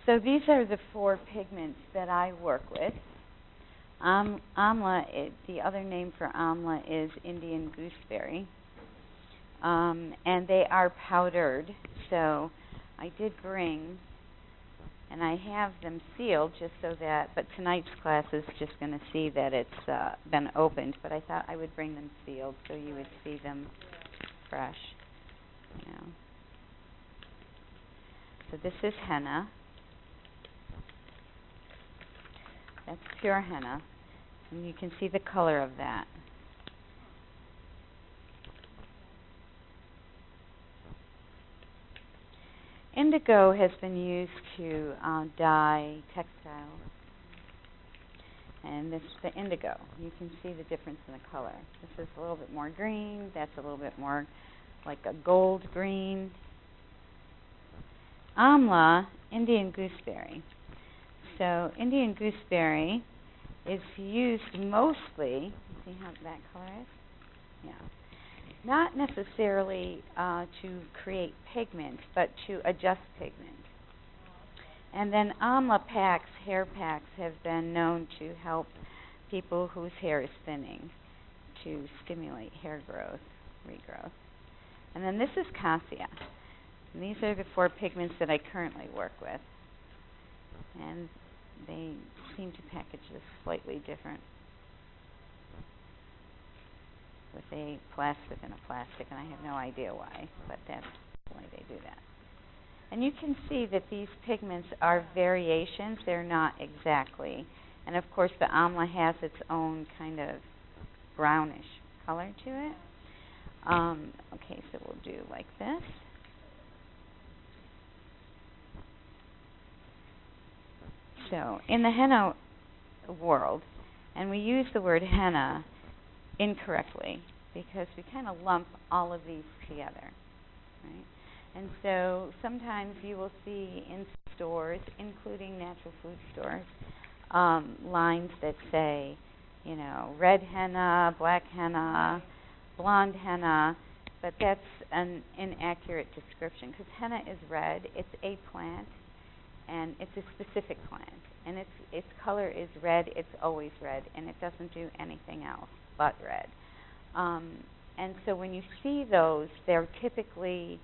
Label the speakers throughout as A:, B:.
A: So these are the 4 pigments that I work with. Amla, the other name for amla is Indian gooseberry. And they are powdered. So I did bring, and I have them sealed just so that, but tonight's class is just going to see that it's been opened. But I thought I would bring them sealed so you would see them fresh. You know. So this is henna. That's pure henna. And you can see the color of that. Indigo has been used to dye textiles. And this is the indigo. You can see the difference in the color. This is a little bit more green. That's a little bit more like a gold green. Amla, Indian gooseberry. So Indian gooseberry is used mostly, see how that color is? Yeah. Not necessarily to create pigment, but to adjust pigment. And then amla packs, hair packs, have been known to help people whose hair is thinning, to stimulate hair growth, regrowth. And then this is cassia. And these are the 4 pigments that I currently work with. And they seem to package this slightly different, with a plastic and a plastic, and I have no idea why, but that's the way they do that. And you can see that these pigments are variations. They're not exactly. And of course the amla has its own kind of brownish color to it. Okay, so we'll do like this. So in the henna world, and we use the word henna incorrectly because we kind of lump all of these together, right? And so sometimes you will see in stores, including natural food stores, lines that say, you know, red henna, black henna, blonde henna, but that's an inaccurate description because henna is red. It's a plant, and it's a specific plant, and its color is red. It's always red, and it doesn't do anything else but red. And so when you see those, they're typically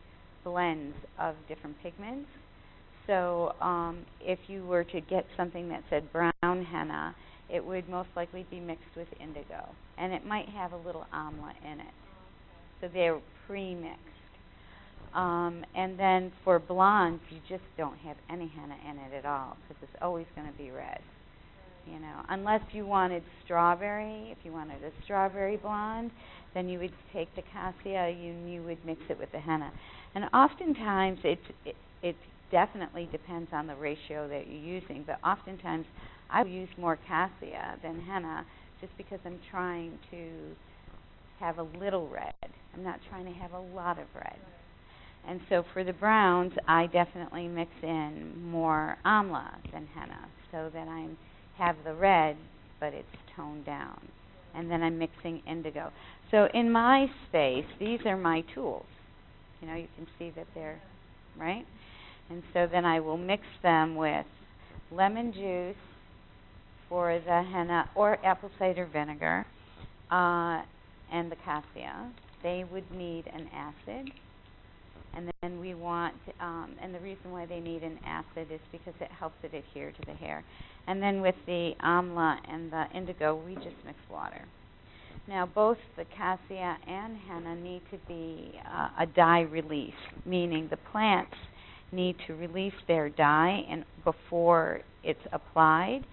A: blends of different pigments. So if you were to get something that said brown henna, it would most likely be mixed with indigo, and it might have a little amla in it. So they're pre-mixed. And then for blondes, you just don't have any henna in it at all because it's always going to be red. You know, unless you wanted strawberry, if you wanted a strawberry blonde, then you would take the cassia and you would mix it with the henna. And oftentimes it definitely depends on the ratio that you're using, but oftentimes I will use more cassia than henna just because I'm trying to have a little red. I'm not trying to have a lot of red. And so for the browns, I definitely mix in more amla than henna so that I have the red, but it's toned down. And then I'm mixing indigo. So in my space, these are my tools. You know, you can see that they're, right? And so then I will mix them with lemon juice for the henna or apple cider vinegar and the cassia. They would need an acid. And then we want, and the reason why they need an acid is because it helps it adhere to the hair. And then with the amla and the indigo, we just mix water. Now, both the cassia and henna need to be a dye release, meaning the plants need to release their dye before it's applied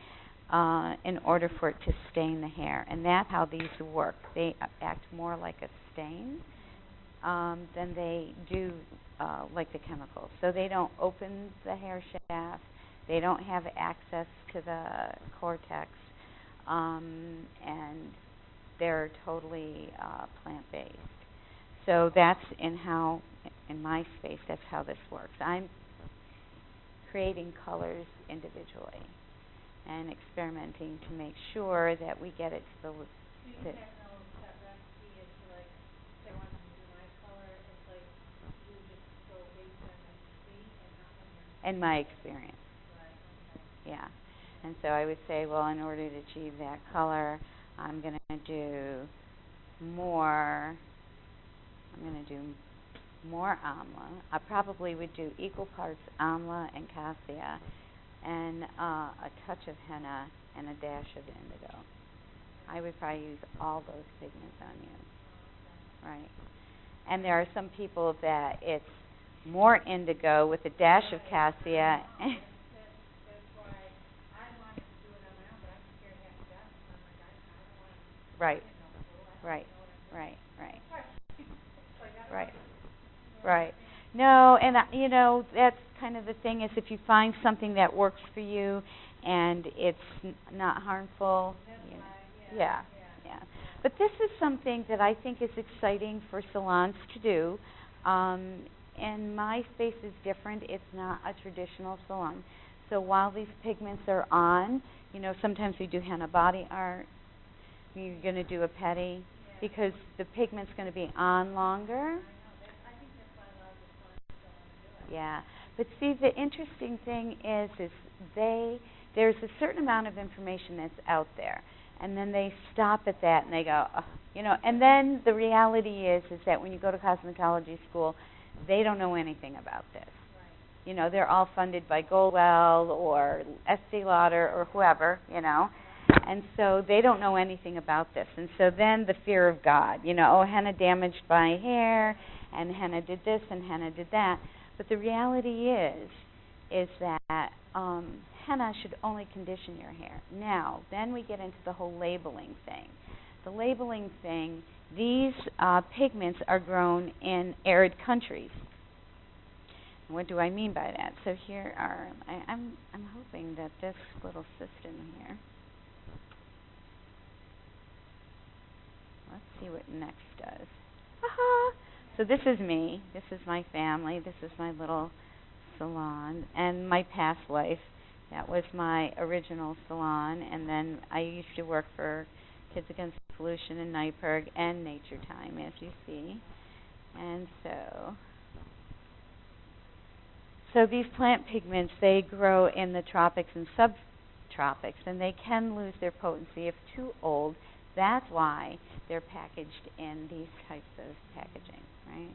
A: in order for it to stain the hair. And that's how these work. They act more like a stain than they do like the chemicals. So they don't open the hair shaft. They don't have access to the cortex. And they're totally plant-based. So that's in my space, that's how this works. I'm creating colors individually and experimenting to make sure that we get it to the...
B: Do you have no set recipe as to, like, say I want to do my color, it's like you just throw base in and see and not when you're...
A: In my experience.
B: Right.
A: Yeah. And so I would say, well, in order to achieve that color, I'm going to do more. I'm going to do more amla. I probably would do equal parts amla and cassia, and a touch of henna and a dash of indigo. I would probably use all those pigments on you, right? And there are some people that it's more indigo with a dash of cassia. Right, right, right, right, right, right. No, and that's kind of the thing is if you find something that works for you and it's not harmful, yeah, yeah. But this is something that I think is exciting for salons to do. And my space is different. It's not a traditional salon. So while these pigments are on, sometimes we do henna body art. You're going to do a pedi because the pigment's going to be on longer. Yeah. But see, the interesting thing is there's a certain amount of information that's out there. And then they stop at that and they go, and then the reality is that when you go to cosmetology school, they don't know anything about this. Right. They're all funded by Goldwell or Estee Lauder or whoever, and so they don't know anything about this. And so then the fear of God, henna damaged my hair, and henna did this, and henna did that. But the reality is that henna should only condition your hair. Now, then we get into the whole labeling thing. The labeling thing, these pigments are grown in arid countries. What do I mean by that? So here are, I'm hoping that this little system here, let's see what next does. Aha! So this is me. This is my family. This is my little salon. And my past life, that was my original salon. And then I used to work for Kids Against Pollution in Nyberg and Natur-Tyme, as you see. And so these plant pigments, they grow in the tropics and subtropics, and they can lose their potency if too old. That's why they're packaged in these types of packaging, right?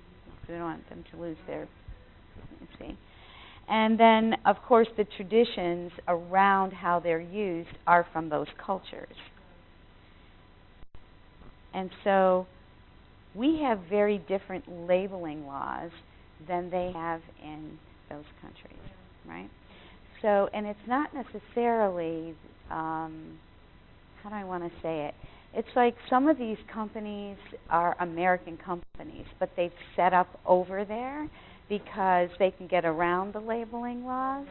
A: We don't want them to lose their potency. And then, of course, the traditions around how they're used are from those cultures. And so we have very different labeling laws than they have in those countries, right? So, and it's not necessarily, how do I want to say it? It's like some of these companies are American companies, but they've set up over there because they can get around the labeling laws,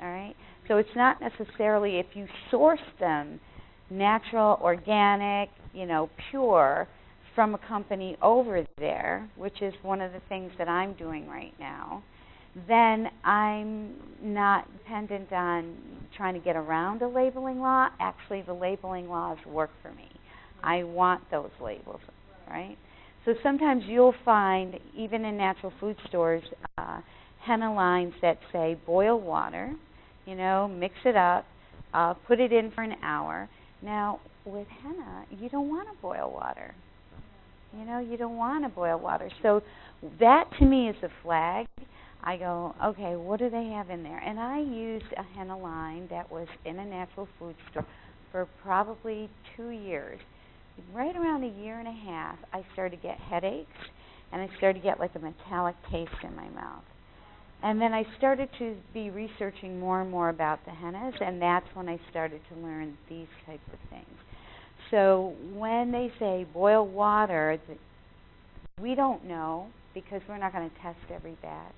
A: all right? So it's not necessarily if you source them natural, organic, pure from a company over there, which is one of the things that I'm doing right now, then I'm not dependent on trying to get around a labeling law. Actually, the labeling laws work for me. I want those labels, right? So sometimes you'll find, even in natural food stores, henna lines that say boil water, mix it up, put it in for an hour. Now, with henna, you don't want to boil water. You don't want to boil water. So that, to me, is a flag. I go, okay, what do they have in there? And I used a henna line that was in a natural food store for probably 2 years. Right around a year and a half, I started to get headaches, and I started to get like a metallic taste in my mouth. And then I started to be researching more and more about the hennas, and that's when I started to learn these types of things. So when they say boil water, we don't know because we're not going to test every batch.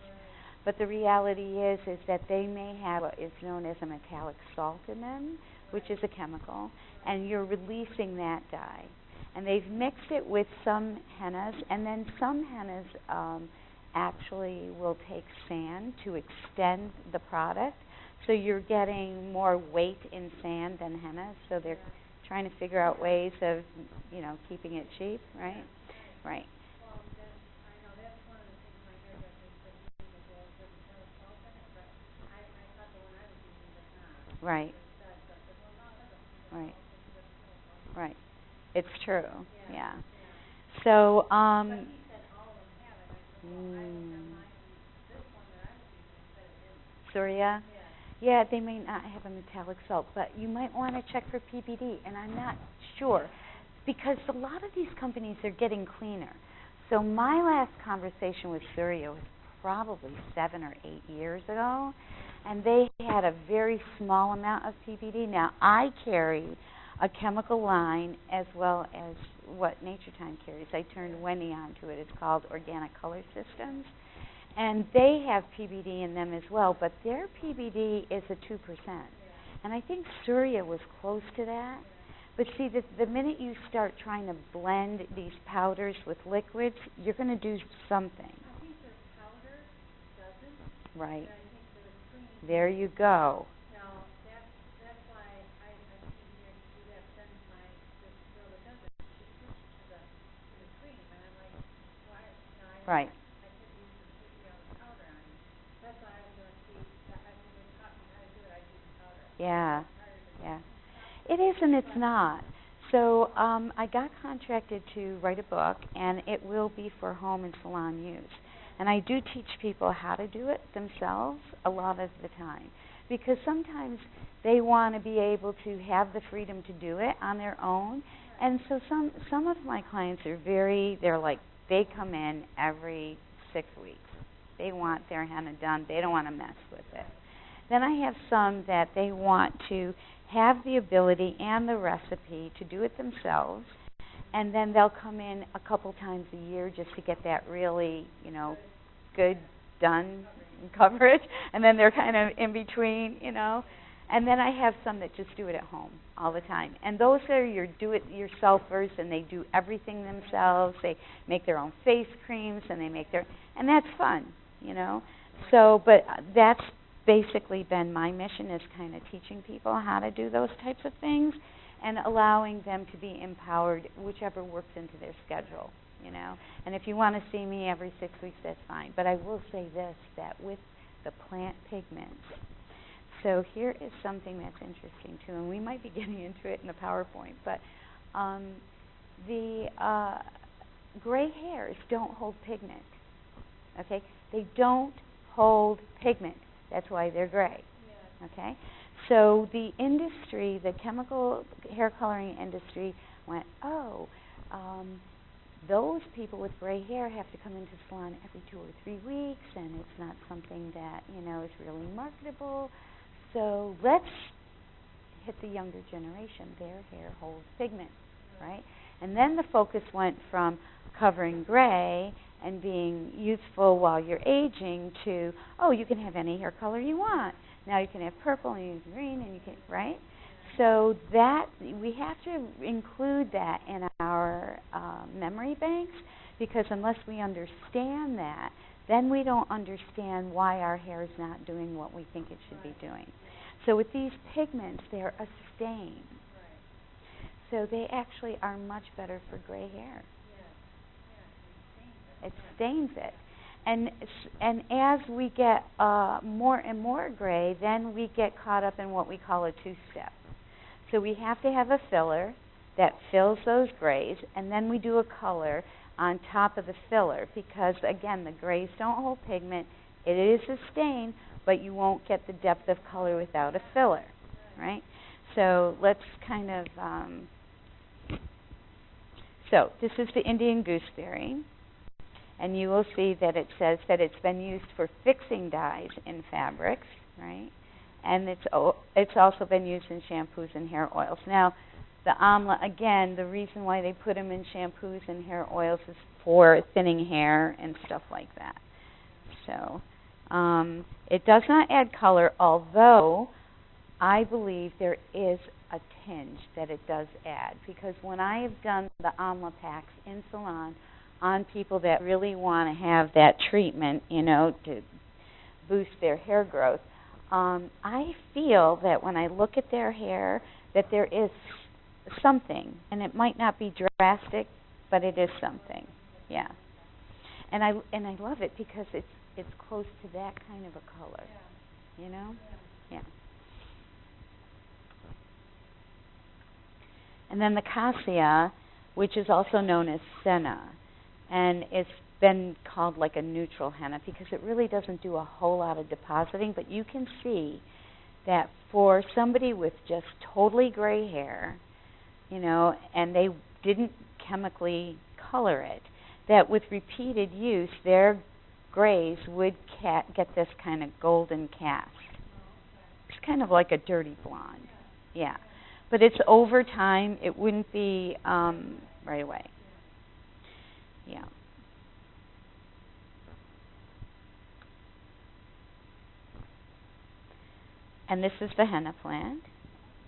A: But the reality is that they may have what is known as a metallic salt in them, which is a chemical, and you're releasing that dye. And they've mixed it with some hennas, and then some hennas actually will take sand to extend the product. So you're getting more weight in sand than henna, so they're trying to figure out ways of, keeping it cheap, right? Right. Right.
B: that stuff. But well, none of them. You know,
A: Right.
B: it's just
A: Right. It's true.
B: yeah,
A: Yeah.
B: yeah.
A: So,
B: But he said all of them have it. I said, well, I looked on mine, and this one that I was using said it didn't.
A: Surya?
B: Yeah.
A: Yeah, they may not have a metallic salt, but you might want to check for PBD, and I'm not sure because a lot of these companies are getting cleaner. So my last conversation with Surya was probably 7 or 8 years ago, and they had a very small amount of PBD. Now, I carry a chemical line as well as what Natur-Tyme carries. I turned Wendy onto it. It's called Organic Color Systems. And they have PBD in them as well, but their PBD is a 2%. And I think Surya was close to that. But see, the minute you start trying to blend these powders with liquids, you're going to do something.
B: I think their powder doesn't.
A: Right.
B: And I think their cream.
A: There you go.
B: Now, that's why I came here to do that. Then this girl that does it, she switched to the cream. And I'm like, why? No,
A: Right.
B: I could use completely on the powder on you. That's why I was going to see. I said, they taught me how to do it. I use the powder.
A: Yeah.
B: I'm tired of it.
A: Yeah. It is and it's not. So I got contracted to write a book, and it will be for home and salon use. And I do teach people how to do it themselves a lot of the time, because sometimes they want to be able to have the freedom to do it on their own. And so some of my clients are they're like, they come in every 6 weeks. They want their henna done. They don't want to mess with it. Then I have some that they want to have the ability and the recipe to do it themselves, and then they'll come in a couple times a year just to get that really, good done coverage, and then they're kind of in between, And then I have some that just do it at home all the time. And those are your do-it-yourselfers, and they do everything themselves. They make their own face creams, and and that's fun, So, but that's basically been my mission, is kind of teaching people how to do those types of things and allowing them to be empowered, whichever works into their schedule, And if you want to see me every 6 weeks, that's fine. But I will say this, that with the plant pigments, so here is something that's interesting too, and we might be getting into it in the PowerPoint, but the gray hairs don't hold pigment, okay? They don't hold pigment. That's why they're gray, okay? So the industry, the chemical hair coloring industry went, those people with gray hair have to come into salon every 2 or 3 weeks, and it's not something that, is really marketable. So let's hit the younger generation. Their hair holds pigment, right? And then the focus went from covering gray and being youthful while you're aging to, you can have any hair color you want. Now you can have purple and you can green and you can, right? So that, we have to include that in our memory banks, because unless we understand that, then we don't understand why our hair is not doing what we think it should be doing. So with these pigments, they're a stain. So they actually are much better for gray hair. It stains it. And as we get more and more gray, then we get caught up in what we call a two-step. So we have to have a filler that fills those grays, and then we do a color on top of the filler, because, again, the grays don't hold pigment. It is a stain, but you won't get the depth of color without a filler, right? So let's kind of... So this is the Indian gooseberry, and you will see that it says that it's been used for fixing dyes in fabrics, right? And it's also been used in shampoos and hair oils. Now, the amla, again, the reason why they put them in shampoos and hair oils is for thinning hair and stuff like that. So it does not add color, although I believe there is a tinge that it does add, because when I have done the amla packs in salon on people that really want to have that treatment, to boost their hair growth, I feel that when I look at their hair, that there is something, and it might not be drastic, but it is something. Yeah. And I love it because it's close to that kind of a color. Yeah. And then the cassia, which is also known as senna, and it's been called like a neutral henna because it really doesn't do a whole lot of depositing, but you can see that for somebody with just totally gray hair, you know, and they didn't chemically color it, that with repeated use, their grays would get this kind of golden cast. It's kind of like a dirty blonde. Yeah. But it's over time. It wouldn't be right away. Yeah. And this is the henna plant.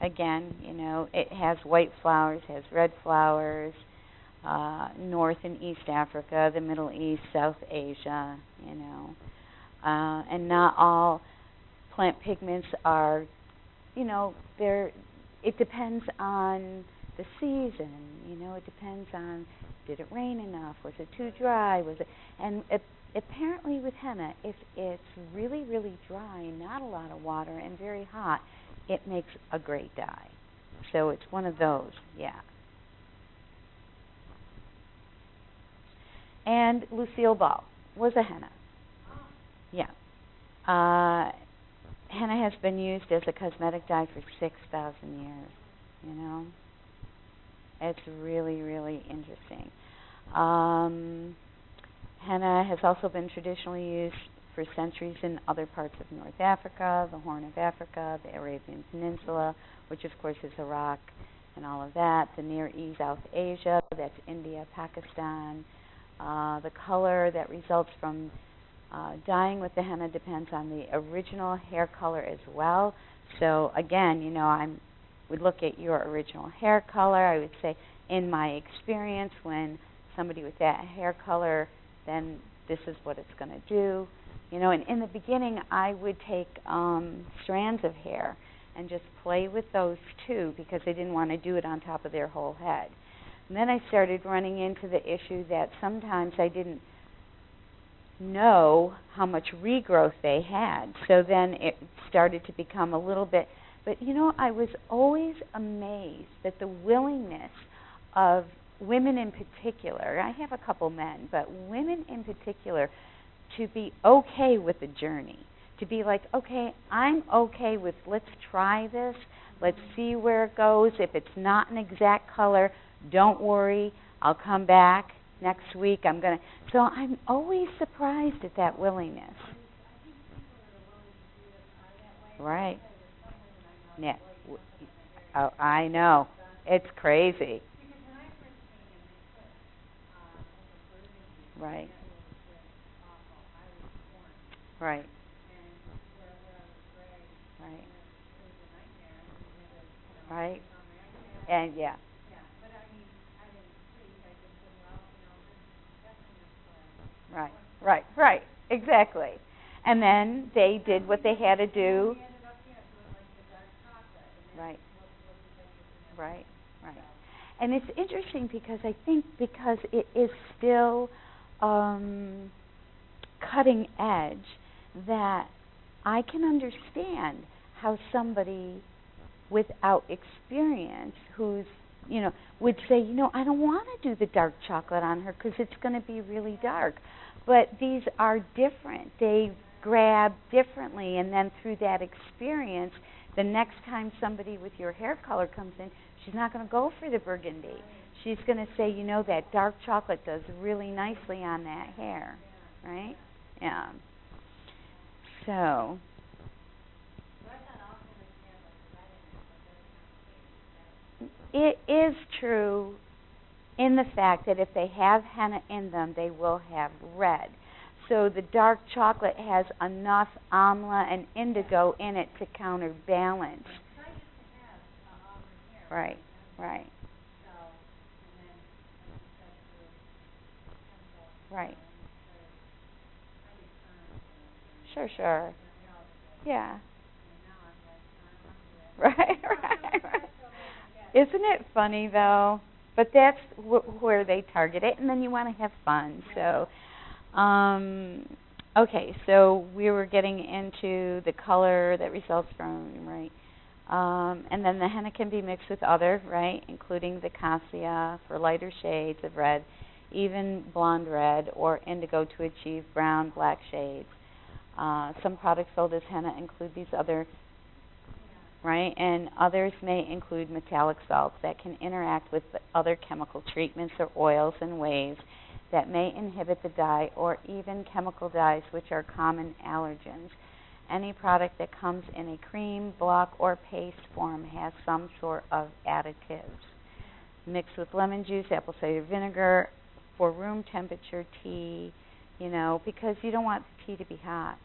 A: Again, you know, it has white flowers, has red flowers, North and East Africa, the Middle East, South Asia, you know. And not all plant pigments are, you know, it depends on the season, you know, it depends on, did it rain enough, was it too dry, and apparently with henna, if it's really, really dry, not a lot of water, and very hot, it makes a great dye. So it's one of those, yeah. And Lucille Ball was a henna. Yeah. Henna has been used as a cosmetic dye for 6,000 years, you know. It's really, really interesting. Henna has also been traditionally used for centuries in other parts of North Africa, the Horn of Africa, the Arabian Peninsula, which of course is Iraq and all of that, the Near East, South Asia, that's India, Pakistan. The color that results from dyeing with the henna depends on the original hair color as well. So again, you know, I would look at your original hair color. I would say, in my experience, when somebody with that hair color, then this is what it's going to do. You know, and in the beginning, I would take strands of hair and just play with those too, because I didn't want to do it on top of their whole head. And then I started running into the issue that sometimes I didn't know how much regrowth they had. So then it started to become a little bit, but you know, I was always amazed that the willingness of women in particular, I have a couple men, but women in particular, to be okay with the journey, to be like, okay, I'm okay with, let's try this, let's see where it goes. If it's not an exact color, don't worry, I'll come back next week. So I'm always surprised at that willingness. Right. Yeah. Oh, I know. It's crazy. Right. Right. Right. Right. And yeah. Right. Right. Right. Exactly. And then they did what they had to do. Right. Right. Right. And it's interesting because I think because it is still cutting edge, that I can understand how somebody without experience who's, you know, would say, you know, I don't want to do the dark chocolate on her because it's going to be really dark. But these are different. They grab differently, and then through that experience, the next time somebody with your hair color comes in, she's not going to go for the burgundy. She's going to say, you know, that dark chocolate does really nicely on that hair, right? Yeah. So. It is true in the fact that if they have henna in them, they will have red. So the dark chocolate has enough amla and indigo in it to counterbalance. Right, right. Right. Sure. Yeah. Right, right. Isn't it funny, though? But that's where they target it, and then you want to have fun. So, okay, so we were getting into the color that results from, right, And then the henna can be mixed with other, right, including the cassia for lighter shades of red, even blonde red or indigo to achieve brown, black shades. Some products sold as henna include these other, right, and others may include metallic salts that can interact with the other chemical treatments or oils in ways that may inhibit the dye, or even chemical dyes, which are common allergens. Any product that comes in a cream, block, or paste form has some sort of additives. Mixed with lemon juice, apple cider vinegar, for room temperature tea, because you don't want the tea to be hot.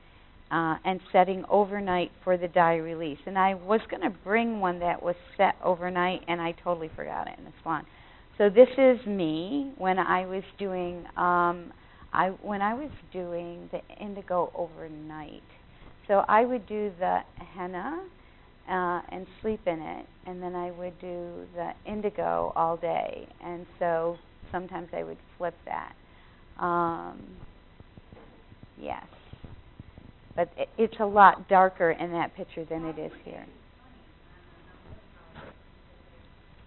A: And setting overnight for the dye release. And I was going to bring one that was set overnight, and I totally forgot it in the salon. So this is me when I was doing the indigo overnight. So I would do the henna and sleep in it, and then I would do the indigo all day. And so sometimes I would flip that. Yes. But it's a lot darker in that picture than it is here.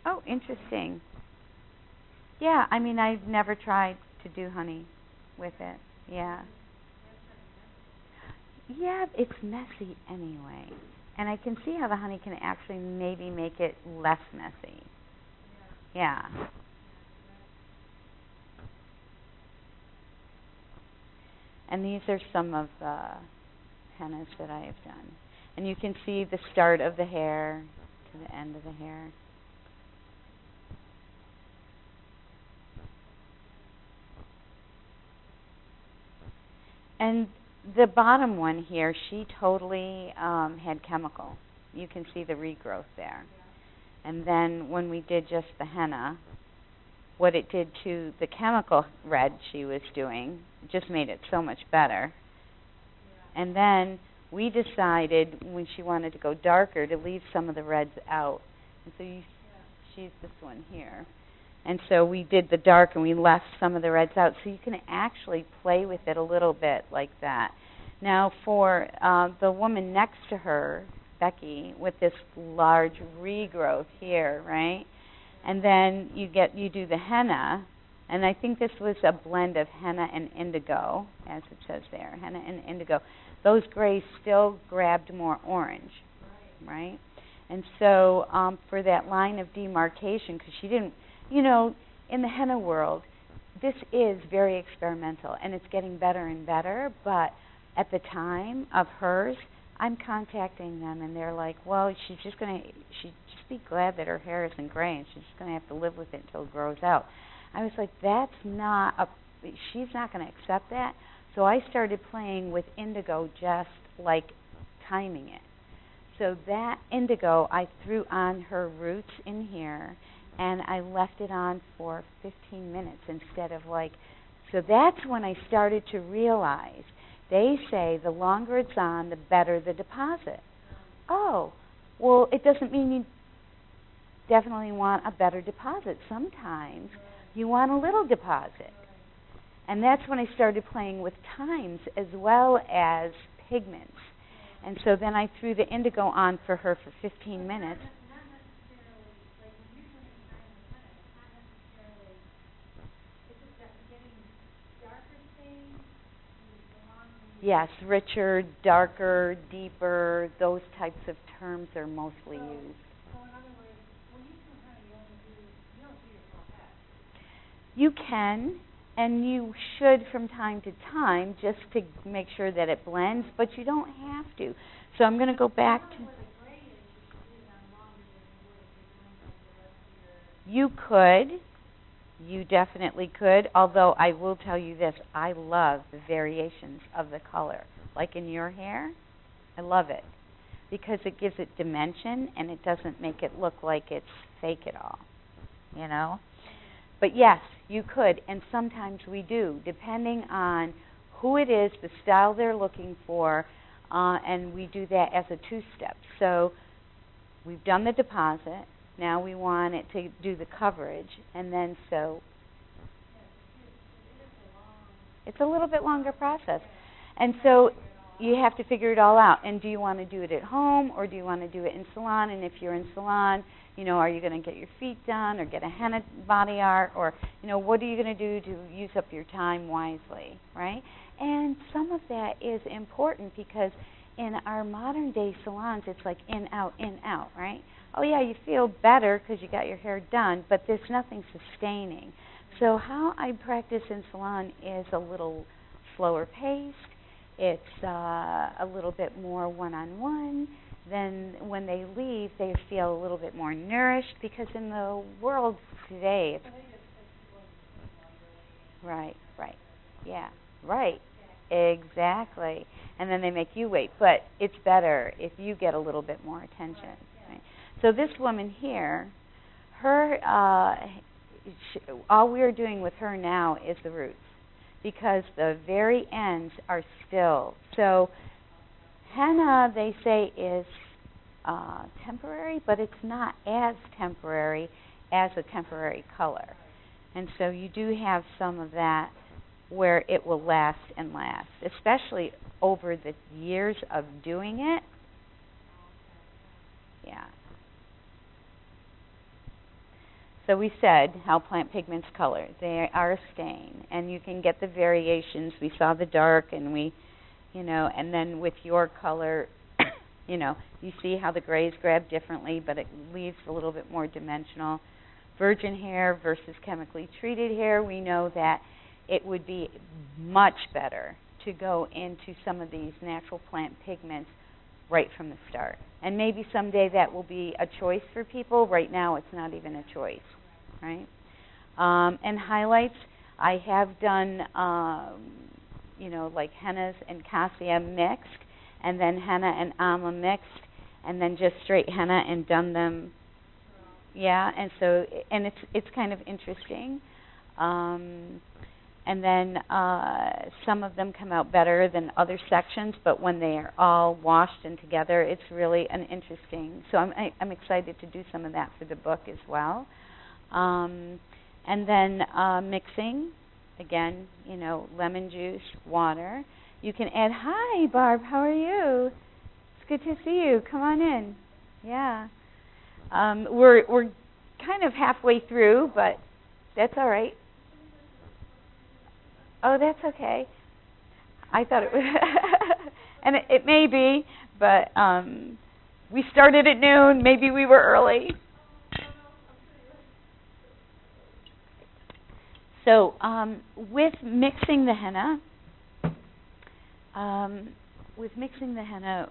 A: Oh, interesting. Yeah, I've never tried to do honey with it. Yeah. Yeah, it's messy anyway. And I can see how the honey can actually maybe make it less messy. Yeah. And these are some of the hennas that I have done. And you can see the start of the hair to the end of the hair. And the bottom one here, she totally had chemical. You can see the regrowth there. And then when we did just the henna, what it did to the chemical red she was doing, just made it so much better. And then we decided when she wanted to go darker to leave some of the reds out. And so she's this one here. And so we did the dark and we left some of the reds out. So you can actually play with it a little bit like that. Now for the woman next to her, Becky, with this large regrowth here, right? And then you do the henna. And I think this was a blend of henna and indigo, as it says there, henna and indigo. Those grays still grabbed more orange, right? And so for that line of demarcation, because she didn't, in the henna world, this is very experimental, and it's getting better and better, but at the time of hers, I'm contacting them, and they're like, well, she'd just be glad that her hair isn't gray, and she's just going to have to live with it until it grows out. I was like, she's not going to accept that. So I started playing with indigo, just like timing it. So that indigo I threw on her roots in here, and I left it on for 15 minutes instead of so that's when I started to realize, they say the longer it's on, the better the deposit. Oh, well, it doesn't mean you definitely want a better deposit. Sometimes you want a little deposit. And that's when I started playing with times as well as pigments. And so then I threw the indigo on for her for 15 minutes. Yes, richer, darker, deeper, those types of terms are mostly used.
B: So in other words, when you do honey, you don't do yourself that.
A: You can, and you should from time to time, just to make sure that it blends, but you don't have to. So I'm going to go back to... You could. You definitely could, although I will tell you this, I love the variations of the color. Like in your hair, I love it because it gives it dimension and it doesn't make it look like it's fake at all, But yes, you could, and sometimes we do, depending on who it is, the style they're looking for, and we do that as a two-step. So we've done the deposit. Now we want it to do the coverage, and then so it's a little bit longer process. And so you have to figure it all out. And do you want to do it at home or do you want to do it in salon? And if you're in salon, are you going to get your feet done or get a henna body art, or what are you going to do to use up your time wisely, right? And some of that is important because in our modern day salons, it's like in, out, right? Oh yeah, you feel better because you got your hair done, but there's nothing sustaining. So how I practice in salon is a little slower paced. It's a little bit more one-on-one. Then when they leave, they feel a little bit more nourished, because in the world today, it's right, yeah, right, exactly. And then they make you wait, but it's better if you get a little bit more attention. Right? So this woman here, her, all we're doing with her now is the roots, because the very ends are still. So henna, they say, is temporary, but it's not as temporary as a temporary color. And so you do have some of that where it will last and last, especially over the years of doing it. Yeah. So we said how plant pigments color. They are a stain, and you can get the variations. We saw the dark, and and then with your color, you see how the grays grab differently, but it leaves a little bit more dimensional. Virgin hair versus chemically treated hair, we know that it would be much better to go into some of these natural plant pigments right from the start. And maybe someday that will be a choice for people. Right now it's not even a choice, right? And highlights, I have done, like hennas and cassia mixed, and then henna and amla mixed, and then just straight henna and done them. Yeah, and so, and it's kind of interesting. And then some of them come out better than other sections, but when they are all washed and together, it's really an interesting. So I'm excited to do some of that for the book as well. And then mixing, again, lemon juice, water. You can add, hi Barb, how are you? It's good to see you. Come on in. Yeah. We're kind of halfway through, but that's all right. Oh, that's okay. I thought it was, and it may be, but we started at noon. Maybe we were early. So with mixing the henna,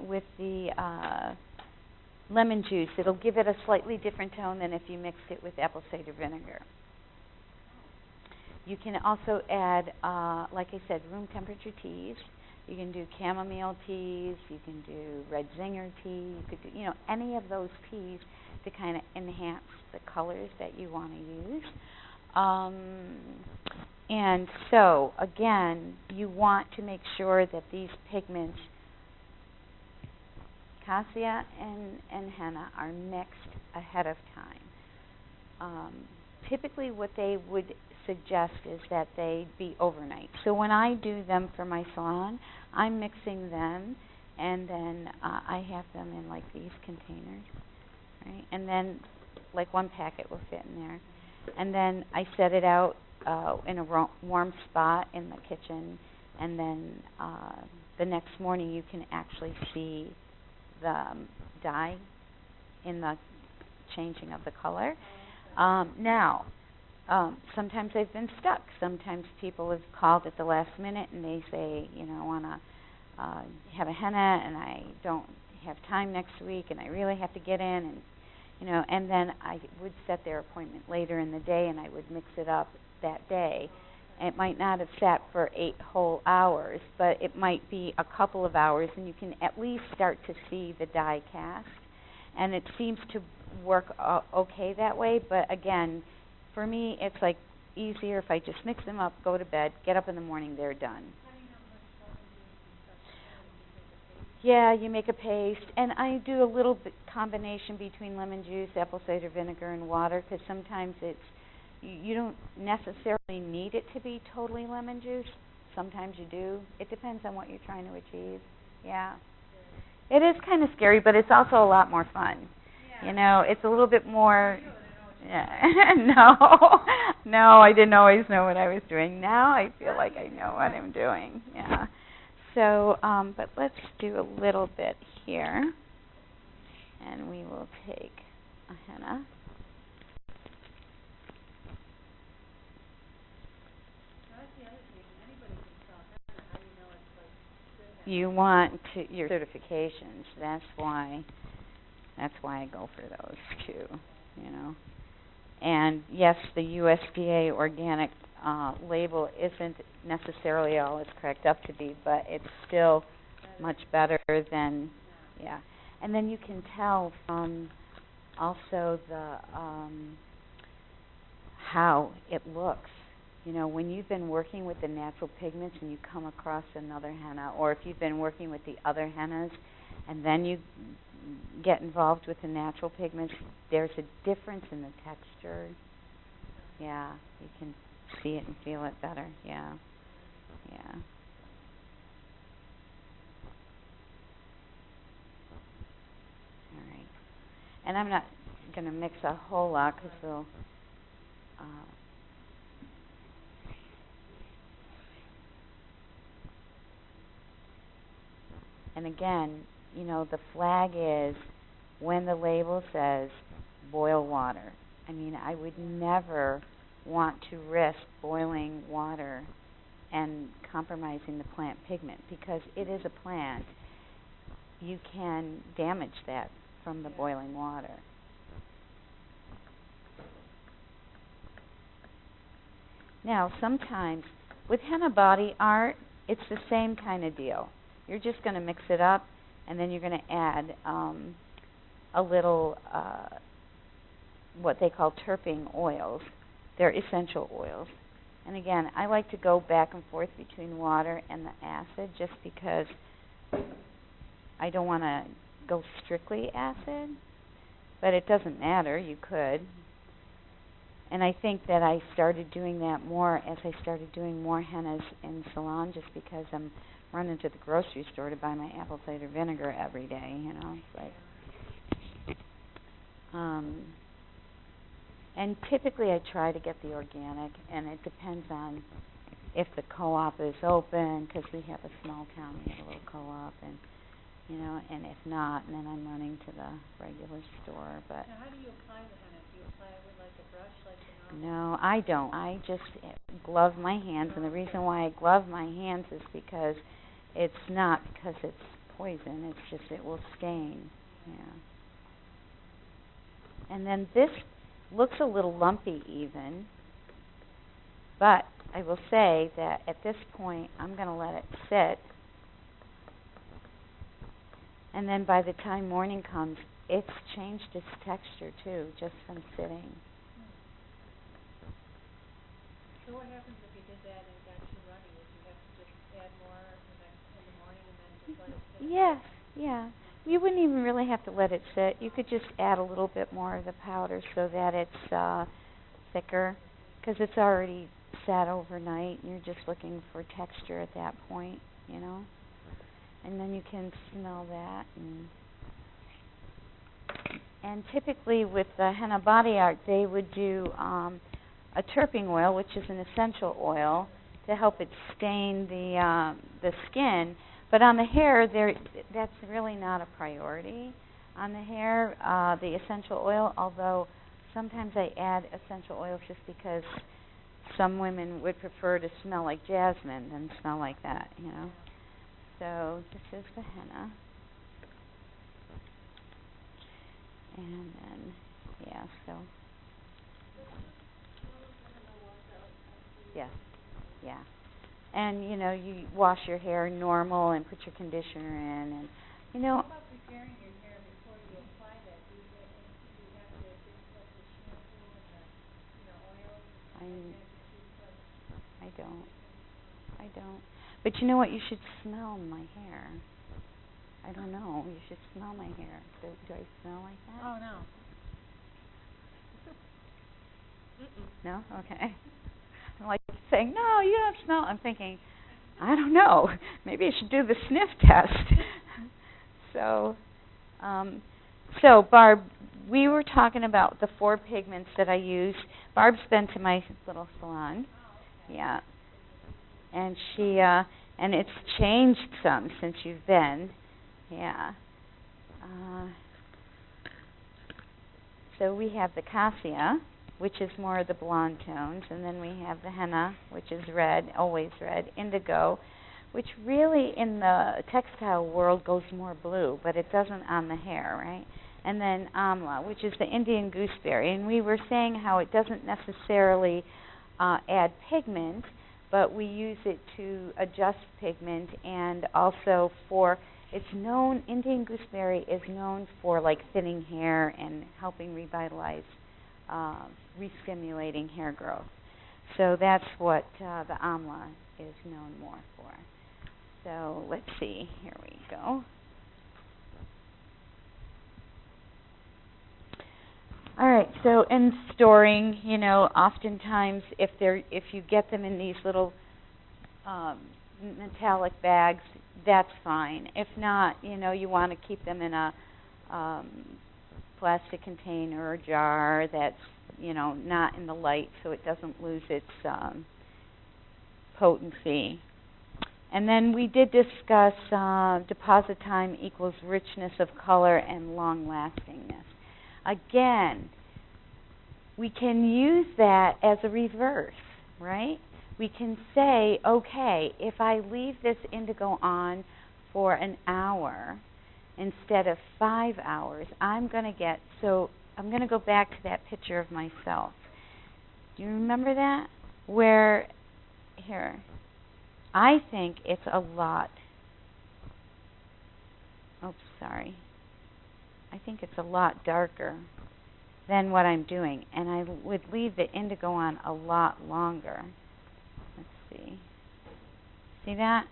A: with the lemon juice, it'll give it a slightly different tone than if you mixed it with apple cider vinegar. You can also add, like I said, room temperature teas. You can do chamomile teas. You can do red zinger tea. You could do, any of those teas to kind of enhance the colors that you want to use. And so, again, you want to make sure that these pigments, cassia and henna, are mixed ahead of time. Typically what they would suggest is that they be overnight. So when I do them for my salon, I'm mixing them, and then I have them in like these containers, right? And then like one packet will fit in there. And then I set it out in a warm spot in the kitchen, and then the next morning you can actually see the dye in the changing of the color. Now, sometimes they've been stuck. Sometimes people have called at the last minute and they say, I want to have a henna and I don't have time next week and I really have to get in, and then I would set their appointment later in the day and I would mix it up that day. And it might not have sat for 8 whole hours, but it might be a couple of hours, and you can at least start to see the dye cast. And it seems to work okay that way, but again, for me, it's like easier if I just mix them up, go to bed, get up in the morning, they're done. Yeah, you make a paste, and I do a little bit combination between lemon juice, apple cider vinegar, and water, because sometimes you don't necessarily need it to be totally lemon juice. Sometimes you do. It depends on what you're trying to achieve. Yeah. It is kind of scary, but it's also a lot more fun.
B: Yeah.
A: You know, it's a little bit more. Yeah. No, I didn't always know what I was doing. Now I feel like I know what I'm doing. Yeah. So, but let's do a little bit here, and we will take a henna.
B: That's the other thing. Anybody can sell henna. How do you know it's like good henna?
A: You want to your certifications. That's why I go for those too. You know. And yes, the USDA organic label isn't necessarily all it's cracked up to be, but it's still much better than, yeah. And then you can tell from also the how it looks. You know, when you've been working with the natural pigments and you come across another henna, or if you've been working with the other hennas and then you get involved with the natural pigments, there's a difference in the texture. Yeah, you can see it and feel it better. Yeah, yeah. All right. And I'm not going to mix a whole lot because we'll... and again, you know, the flag is when the label says boil water. I mean, I would never want to risk boiling water and compromising the plant pigment because it is a plant. You can damage that from the boiling water. Now, sometimes with henna body art, it's the same kind of deal. You're just going to mix it up, and then you're going to add a little what they call terpene oils. They're essential oils. And again, I like to go back and forth between water and the acid just because I don't want to go strictly acid, but it doesn't matter. You could. And I think that I started doing that more as I started doing more hennas in salon just because I'm running to the grocery store to buy my apple cider vinegar every day, you know. It's like, and typically I try to get the organic, and it depends on if the co-op is open, because we have a small town, we have a little co-op, and you know, and if not, then I'm running to the regular store. But
B: now, how do you apply the henna? Do you apply it with like a brush, like the normal?
A: No, I don't. I just glove my hands, and the reason why I glove my hands is because it's not because it's poison. It's just it will stain. Yeah. And then this looks a little lumpy even, but I will say that at this point I'm going to let it sit. And then by the time morning comes, it's changed its texture too, just from sitting.
B: So what happens if you did that and it got too runny? Would you have to just add more in the morning and then just let it sit?
A: Yes, yeah. You wouldn't even really have to let it sit. You could just add a little bit more of the powder so that it's thicker, because it's already sat overnight. And you're just looking for texture at that point, you know. And then you can smell that. And typically with the henna body art, they would do a terpene oil, which is an essential oil, to help it stain the skin. But on the hair, that's really not a priority. On the hair, the essential oil, although sometimes I add essential oils just because some women would prefer to smell like jasmine than smell like that, you know. So this is the henna. And then, yeah, so. Yes, yeah. And, you know, you wash your hair normal and put your conditioner in. And, you know.
B: What about preparing your hair before you apply that? Do you have to just put the shampoo and the oil?
A: I don't. But you know what? You should smell my hair. I don't know. You should smell my hair. Do I smell like that?
B: Oh, no.
A: No? Okay. I'm like saying, no, you don't smell. I'm thinking, I don't know. Maybe I should do the sniff test. So, Barb, we were talking about the 4 pigments that I use. Barb's been to my little salon. Yeah. And she, and it's changed some since you've been. Yeah. So we have the cassia, which is more of the blonde tones, and then we have the henna, which is red, always red, indigo, which really in the textile world goes more blue, but it doesn't on the hair, right? And then amla, which is the Indian gooseberry, and we were saying how it doesn't necessarily add pigment, but we use it to adjust pigment, and also for, it's known, Indian gooseberry is known for like thinning hair and helping revitalize, re-stimulating hair growth. So that's what the amla is known more for. So let's see, here we go. All right, so in storing, you know, oftentimes if you get them in these little metallic bags, that's fine. If not, you know, you want to keep them in a plastic container or jar that's, you know, not in the light so it doesn't lose its potency. And then we did discuss deposit time equals richness of color and long-lastingness. Again, we can use that as a reverse, right? We can say, okay, if I leave this indigo on for an hour instead of 5 hours, I'm going to get, so I'm going to go back to that picture of myself. Do you remember that? Where, here, I think it's a lot. Oops, sorry. I think it's a lot darker than what I'm doing, and I would leave the indigo on a lot longer. Let's see. See that?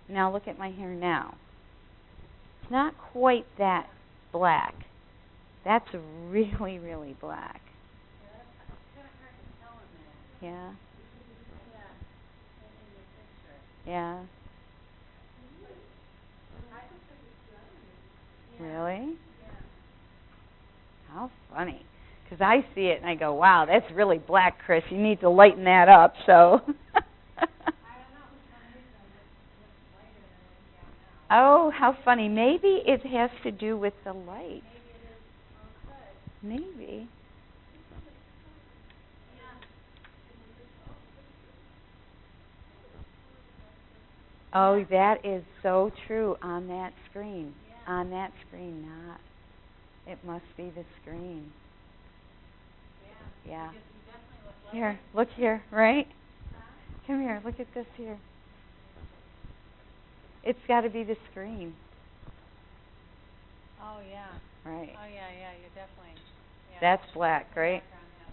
A: Now look at my hair now. It's not quite that black. That's really, really black. Yeah. Yeah. Really? How funny. Because I see it and I go, wow, that's really black, Chris. You need to lighten that up. So. Oh, how funny. Maybe it has to do with the light. Maybe. Oh, that is so true on that screen. On that screen, not. It must be the screen. Yeah. Here, look here, right? Come here, look at this here. It's got to be the screen.
B: Oh, yeah.
A: Right.
B: Oh, yeah, you're definitely. Yeah.
A: That's black, right?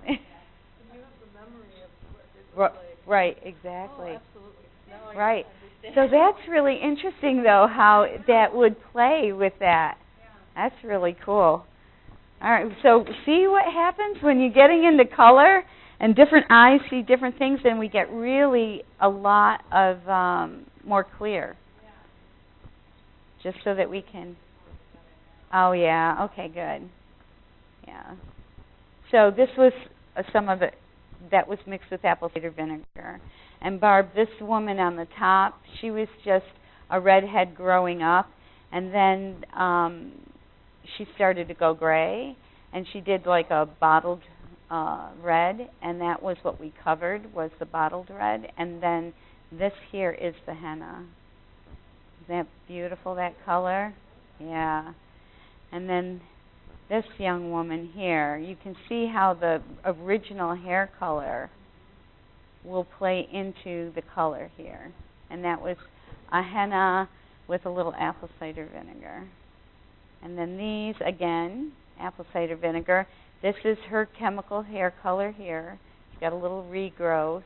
B: You have the memory of what it looks like.
A: Right, exactly.
B: Oh, absolutely. No,
A: right. So that's really interesting, though, how that would play with that. Yeah. That's really cool. All right, so see what happens when you're getting into color and different eyes see different things, and we get really a lot of more clear. Yeah. Just so that we can... Oh, yeah. Okay, good. Yeah. So this was some of it that was mixed with apple cider vinegar. And Barb, this woman on the top, she was just a redhead growing up, and then she started to go gray, and she did like a bottled red, and that was what we covered, was the bottled red. And then this here is the henna. Isn't that beautiful, that color? Yeah. And then this young woman here, you can see how the original hair color will play into the color here. And that was a henna with a little apple cider vinegar. And then these, again, apple cider vinegar. This is her chemical hair color here. She's got a little regrowth.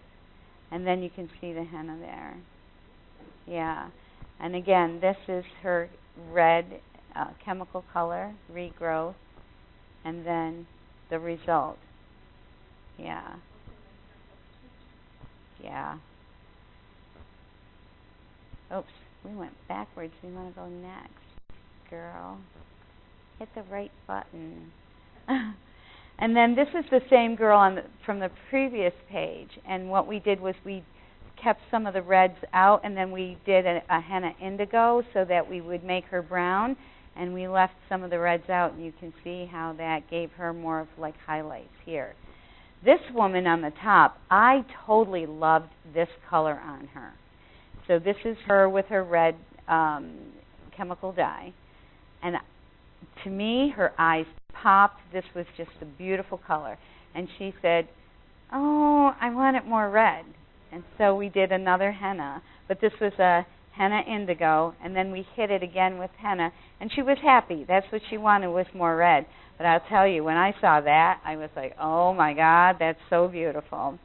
A: And then you can see the henna there. Yeah. And again, this is her red chemical color, regrowth. And then the result. Yeah. Yeah. Oops, we went backwards. We want to go next. Girl, hit the right button. And then this is the same girl from the previous page. And what we did was we kept some of the reds out, and then we did a henna indigo so that we would make her brown. And we left some of the reds out, and you can see how that gave her more of like highlights here. This woman on the top, I totally loved this color on her. So this is her with her red chemical dye. And to me, her eyes popped. This was just a beautiful color. And she said, oh, I want it more red. And so we did another henna. But this was a henna indigo. And then we hit it again with henna. And she was happy. That's what she wanted, was more red. But I'll tell you, when I saw that, I was like, oh, my God, that's so beautiful.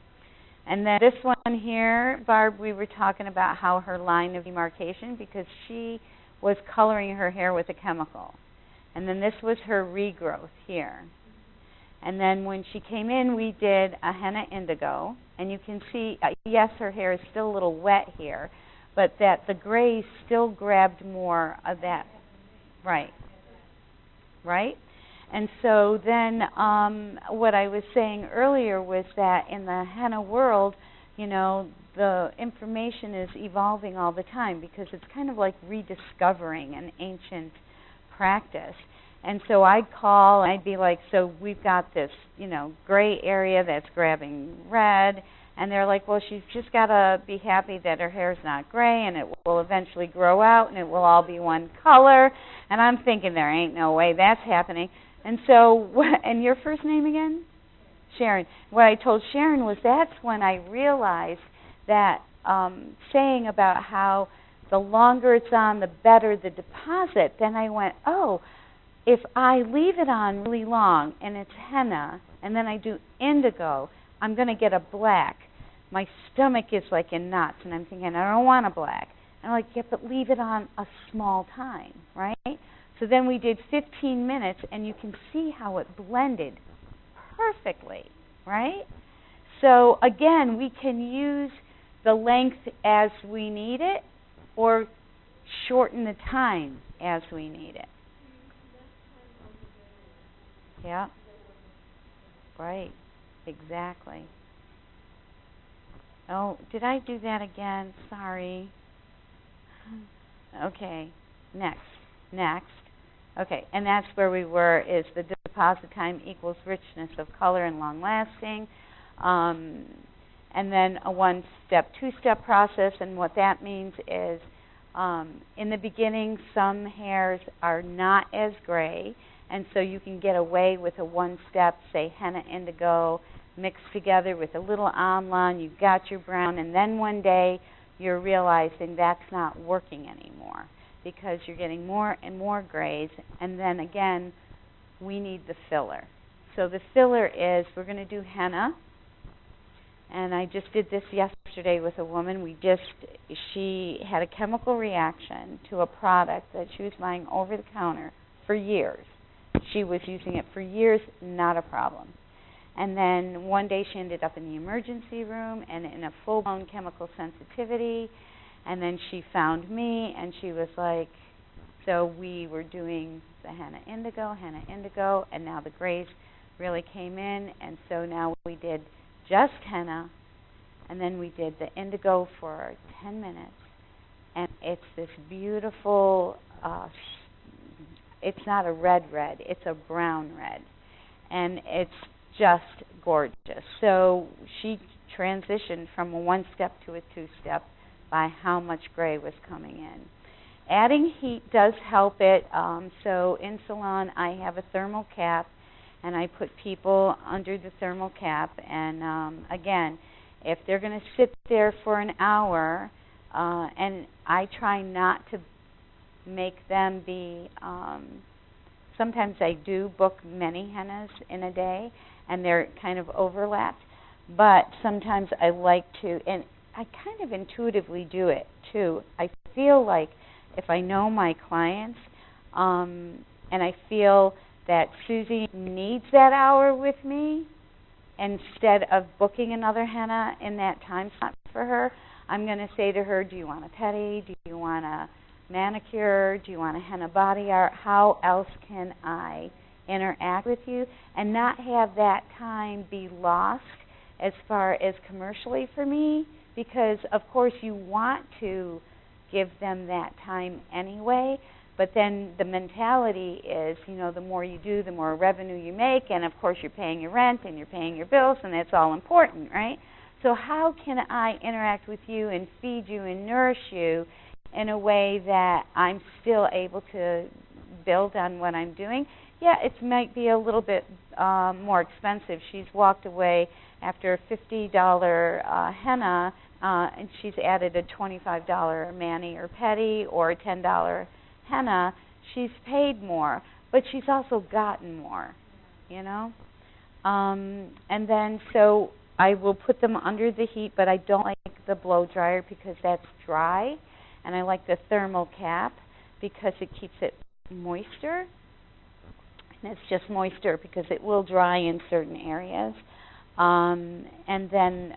A: And then this one here, Barb, we were talking about how her line of demarcation, because she was coloring her hair with a chemical. And then this was her regrowth here. And then when she came in, we did a henna indigo. And you can see, yes, her hair is still a little wet here, but that the gray still grabbed more of that. Right. Right? And so then what I was saying earlier was that in the henna world, you know, the information is evolving all the time, because it's kind of like rediscovering an ancient practice. And so I'd call and I'd be like, so we've got this, you know, gray area that's grabbing red. And they're like, well, she's just got to be happy that her hair's not gray, and it will eventually grow out and it will all be one color. And I'm thinking, there ain't no way that's happening. And so, and your first name again? Sharon. What I told Sharon was that's when I realized that saying about how the longer it's on, the better the deposit, then I went, oh, if I leave it on really long and it's henna, and then I do indigo, I'm going to get a black. My stomach is like in knots, and I'm thinking, I don't want a black. And I'm like, yeah, but leave it on a small time, right? So then we did 15 minutes, and you can see how it blended perfectly, right? So again, we can use the length as we need it, or shorten the time as we need it. Yeah. Right. Exactly. Oh, did I do that again? Sorry. Okay. Next. Okay, and that's where we were, is the deposit time equals richness of color and long lasting. And then a one-step, two-step process, and what that means is in the beginning, some hairs are not as gray, and so you can get away with a one-step, say henna indigo, mixed together with a little amla, you've got your brown, and then one day you're realizing that's not working anymore because you're getting more and more grays, and then again, we need the filler. So the filler is, we're going to do henna, and I just did this yesterday with a woman. She had a chemical reaction to a product that she was buying over the counter for years. She was using it for years, not a problem. And then one day she ended up in the emergency room and in a full-blown chemical sensitivity. And then she found me, and she was like, so we were doing the henna indigo, and now the grays really came in. And so now we did just henna, and then we did the indigo for 10 minutes. And it's this beautiful, it's not a red, it's a brown red. And it's just gorgeous. So she transitioned from a one-step to a two-step by how much gray was coming in. Adding heat does help it. So in salon, I have a thermal cap, and I put people under the thermal cap. And again, if they're going to sit there for an hour, and I try not to make them be, sometimes I do book many hennas in a day, and they're kind of overlapped, but sometimes I like to, and I kind of intuitively do it too. I feel like if I know my clients, and I feel that Susie needs that hour with me, instead of booking another henna in that time slot for her, I'm going to say to her, do you want a pedi? Do you want a manicure? Do you want a henna body art? How else can I interact with you and not have that time be lost as far as commercially for me? Because, of course, you want to give them that time anyway, but then the mentality is, you know, the more you do, the more revenue you make, and, of course, you're paying your rent and you're paying your bills, and that's all important, right? So how can I interact with you and feed you and nourish you in a way that I'm still able to build on what I'm doing? Yeah, it might be a little bit more expensive. She's walked away after a $50 henna, and she's added a $25 mani or pedi or a $10 henna. She's paid more, but she's also gotten more, you know? And then so I will put them under the heat, but I don't like the blow dryer because that's dry, and I like the thermal cap because it keeps it moister. And it's just moisture because it will dry in certain areas. And then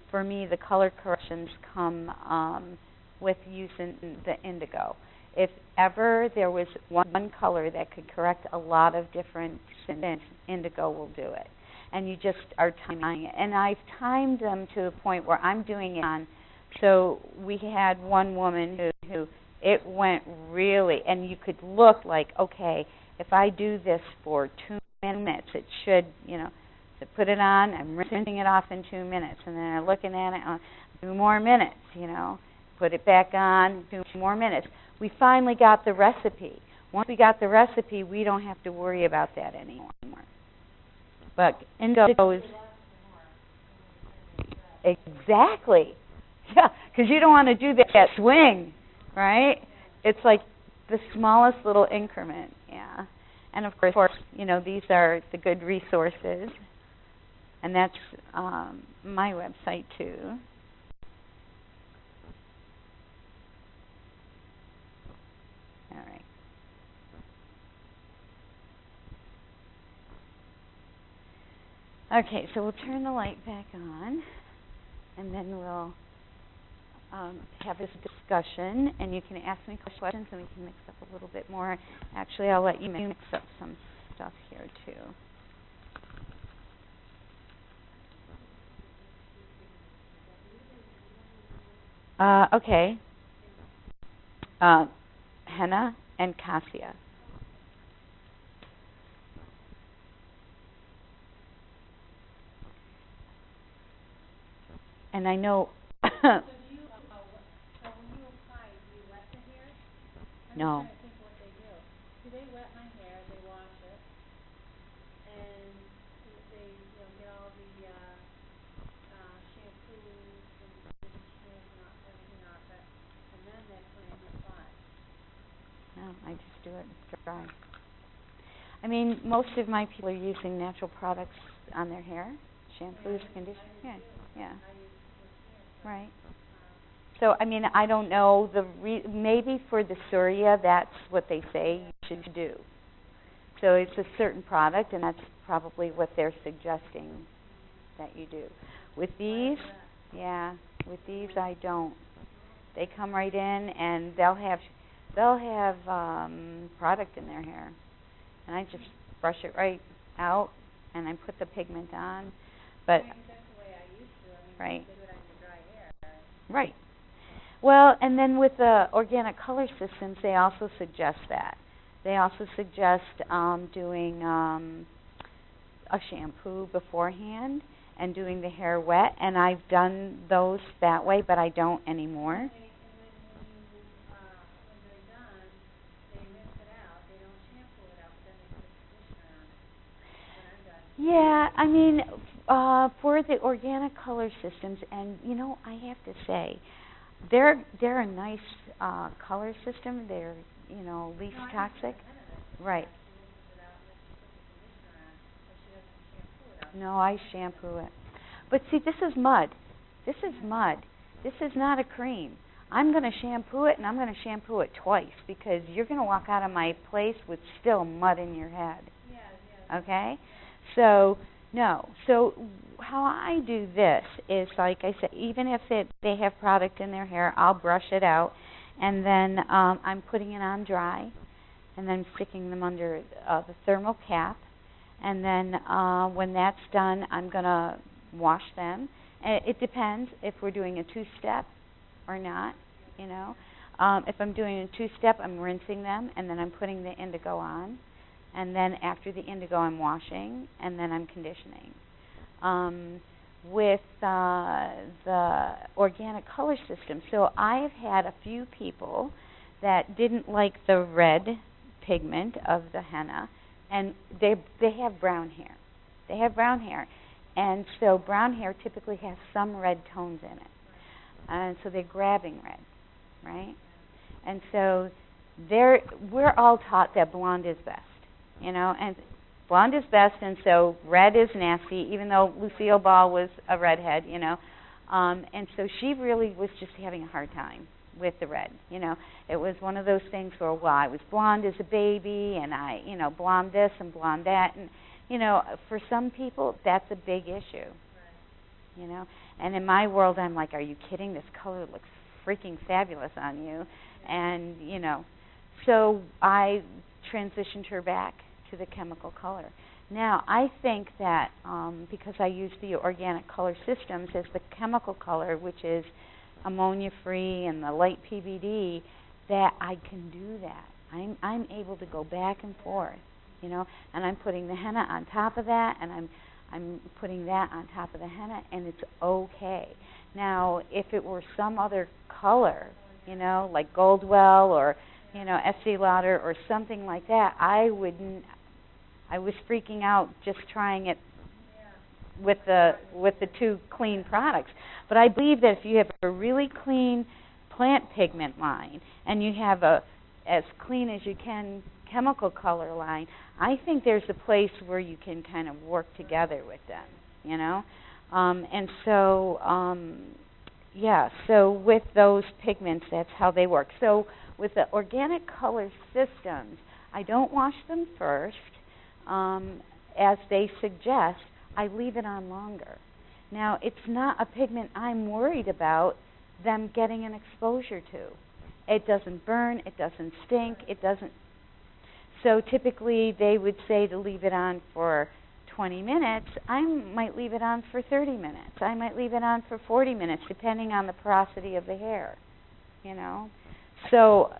A: for me, the color corrections come with using the indigo. If ever there was one color that could correct a lot of different sins, indigo will do it. And you just are timing it. And I've timed them to the point where I'm doing it on. So we had one woman who it went really, and you could look like, okay, if I do this for 2 minutes, it should, you know, to put it on, I'm rinsing it off in 2 minutes, and then I'm looking at it, 2 more minutes, you know, put it back on, 2 more minutes. We finally got the recipe. Once we got the recipe, we don't have to worry about that anymore. But indigo is exactly, yeah, because you don't want to do that swing, right? It's like the smallest little increment, yeah. And of course, you know, these are the good resources, and that's my website too. All right. Okay, so we'll turn the light back on, and then we'll have this discussion, and you can ask me questions, and we can mix up a little bit more. Actually, I'll let you mix up some stuff here, too. Okay. Henna and cassia. And I know...
B: So when you apply, do you wet the hair?
A: No.
B: I'm trying to think what they do. Do they wet my hair, they wash it, and they, you know, get all the shampoo and conditioners and everything off it, and then they put it in the pot.
A: No, I just do it dry. I mean, most of my people are using natural products on their hair, shampoos, conditioners. Yeah. Right. So, I mean, I don't know, maybe for the Surya, that's what they say you should do. So it's a certain product, and that's probably what they're suggesting that you do. With these, yeah, with these I don't. They come right in, and they'll have product in their hair. And I just brush it right out, and I put the pigment on. But,
B: Maybe that's the way I used to. I mean,
A: right.
B: they do it on your dry hair.
A: Right. Well, and then with the organic color systems, they also suggest that. They also suggest doing a shampoo beforehand and doing the hair wet, and I've done those that way, but I don't anymore.
B: And then when they're done, they rinse it out. They don't shampoo it out, but then they put a conditioner on it when I'm done.
A: Yeah, I mean, for the organic color systems, and you know, I have to say, they're a nice color system. They're, you know, least toxic. Right. No, I shampoo it. But see, this is mud. This is mud. This is not a cream. I'm going to shampoo it, and I'm going to shampoo it twice because you're going to walk out of my place with still mud in your head.
B: Yeah.
A: Okay? So No. So how I do this is, like I said, even if they have product in their hair, I'll brush it out, and then I'm putting it on dry, and then sticking them under the thermal cap, and then when that's done, I'm going to wash them. It depends if we're doing a two-step or not, you know. If I'm doing a two-step, I'm rinsing them, and then I'm putting the indigo on. And then after the indigo, I'm washing, and then I'm conditioning. With the organic color system, so I've had a few people that didn't like the red pigment of the henna, and they have brown hair. They have brown hair, and so brown hair typically has some red tones in it, and so they're grabbing red, right? And so we're all taught that blonde is best. You know, and blonde is best, and so red is nasty, even though Lucille Ball was a redhead, you know. And so she really was just having a hard time with the red, you know. It was one of those things where, well, I was blonde as a baby, and I, you know, blonde this and blonde that. And, you know, for some people, that's a big issue, you know. And in my world, I'm like, are you kidding? This color looks freaking fabulous on you. And, you know, so I transitioned her back to the chemical color. Now, I think that because I use the organic color systems as the chemical color, which is ammonia-free and the light PVD, that I can do that. I'm able to go back and forth, you know, and I'm putting the henna on top of that, and I'm putting that on top of the henna, and it's okay. Now, if it were some other color, you know, like Goldwell or, you know, Estee Lauder or something like that, I was freaking out just trying it with the two clean products. But I believe that if you have a really clean plant pigment line and you have a as clean as you can chemical color line, I think there's a place where you can kind of work together with them, you know. And so so with those pigments, that's how they work. So with the organic color systems, I don't wash them first. As they suggest, I leave it on longer. Now, it's not a pigment I'm worried about them getting an exposure to. It doesn't burn, it doesn't stink, it doesn't. So typically they would say to leave it on for 20 minutes. I might leave it on for 30 minutes. I might leave it on for 40 minutes, depending on the porosity of the hair, you know. So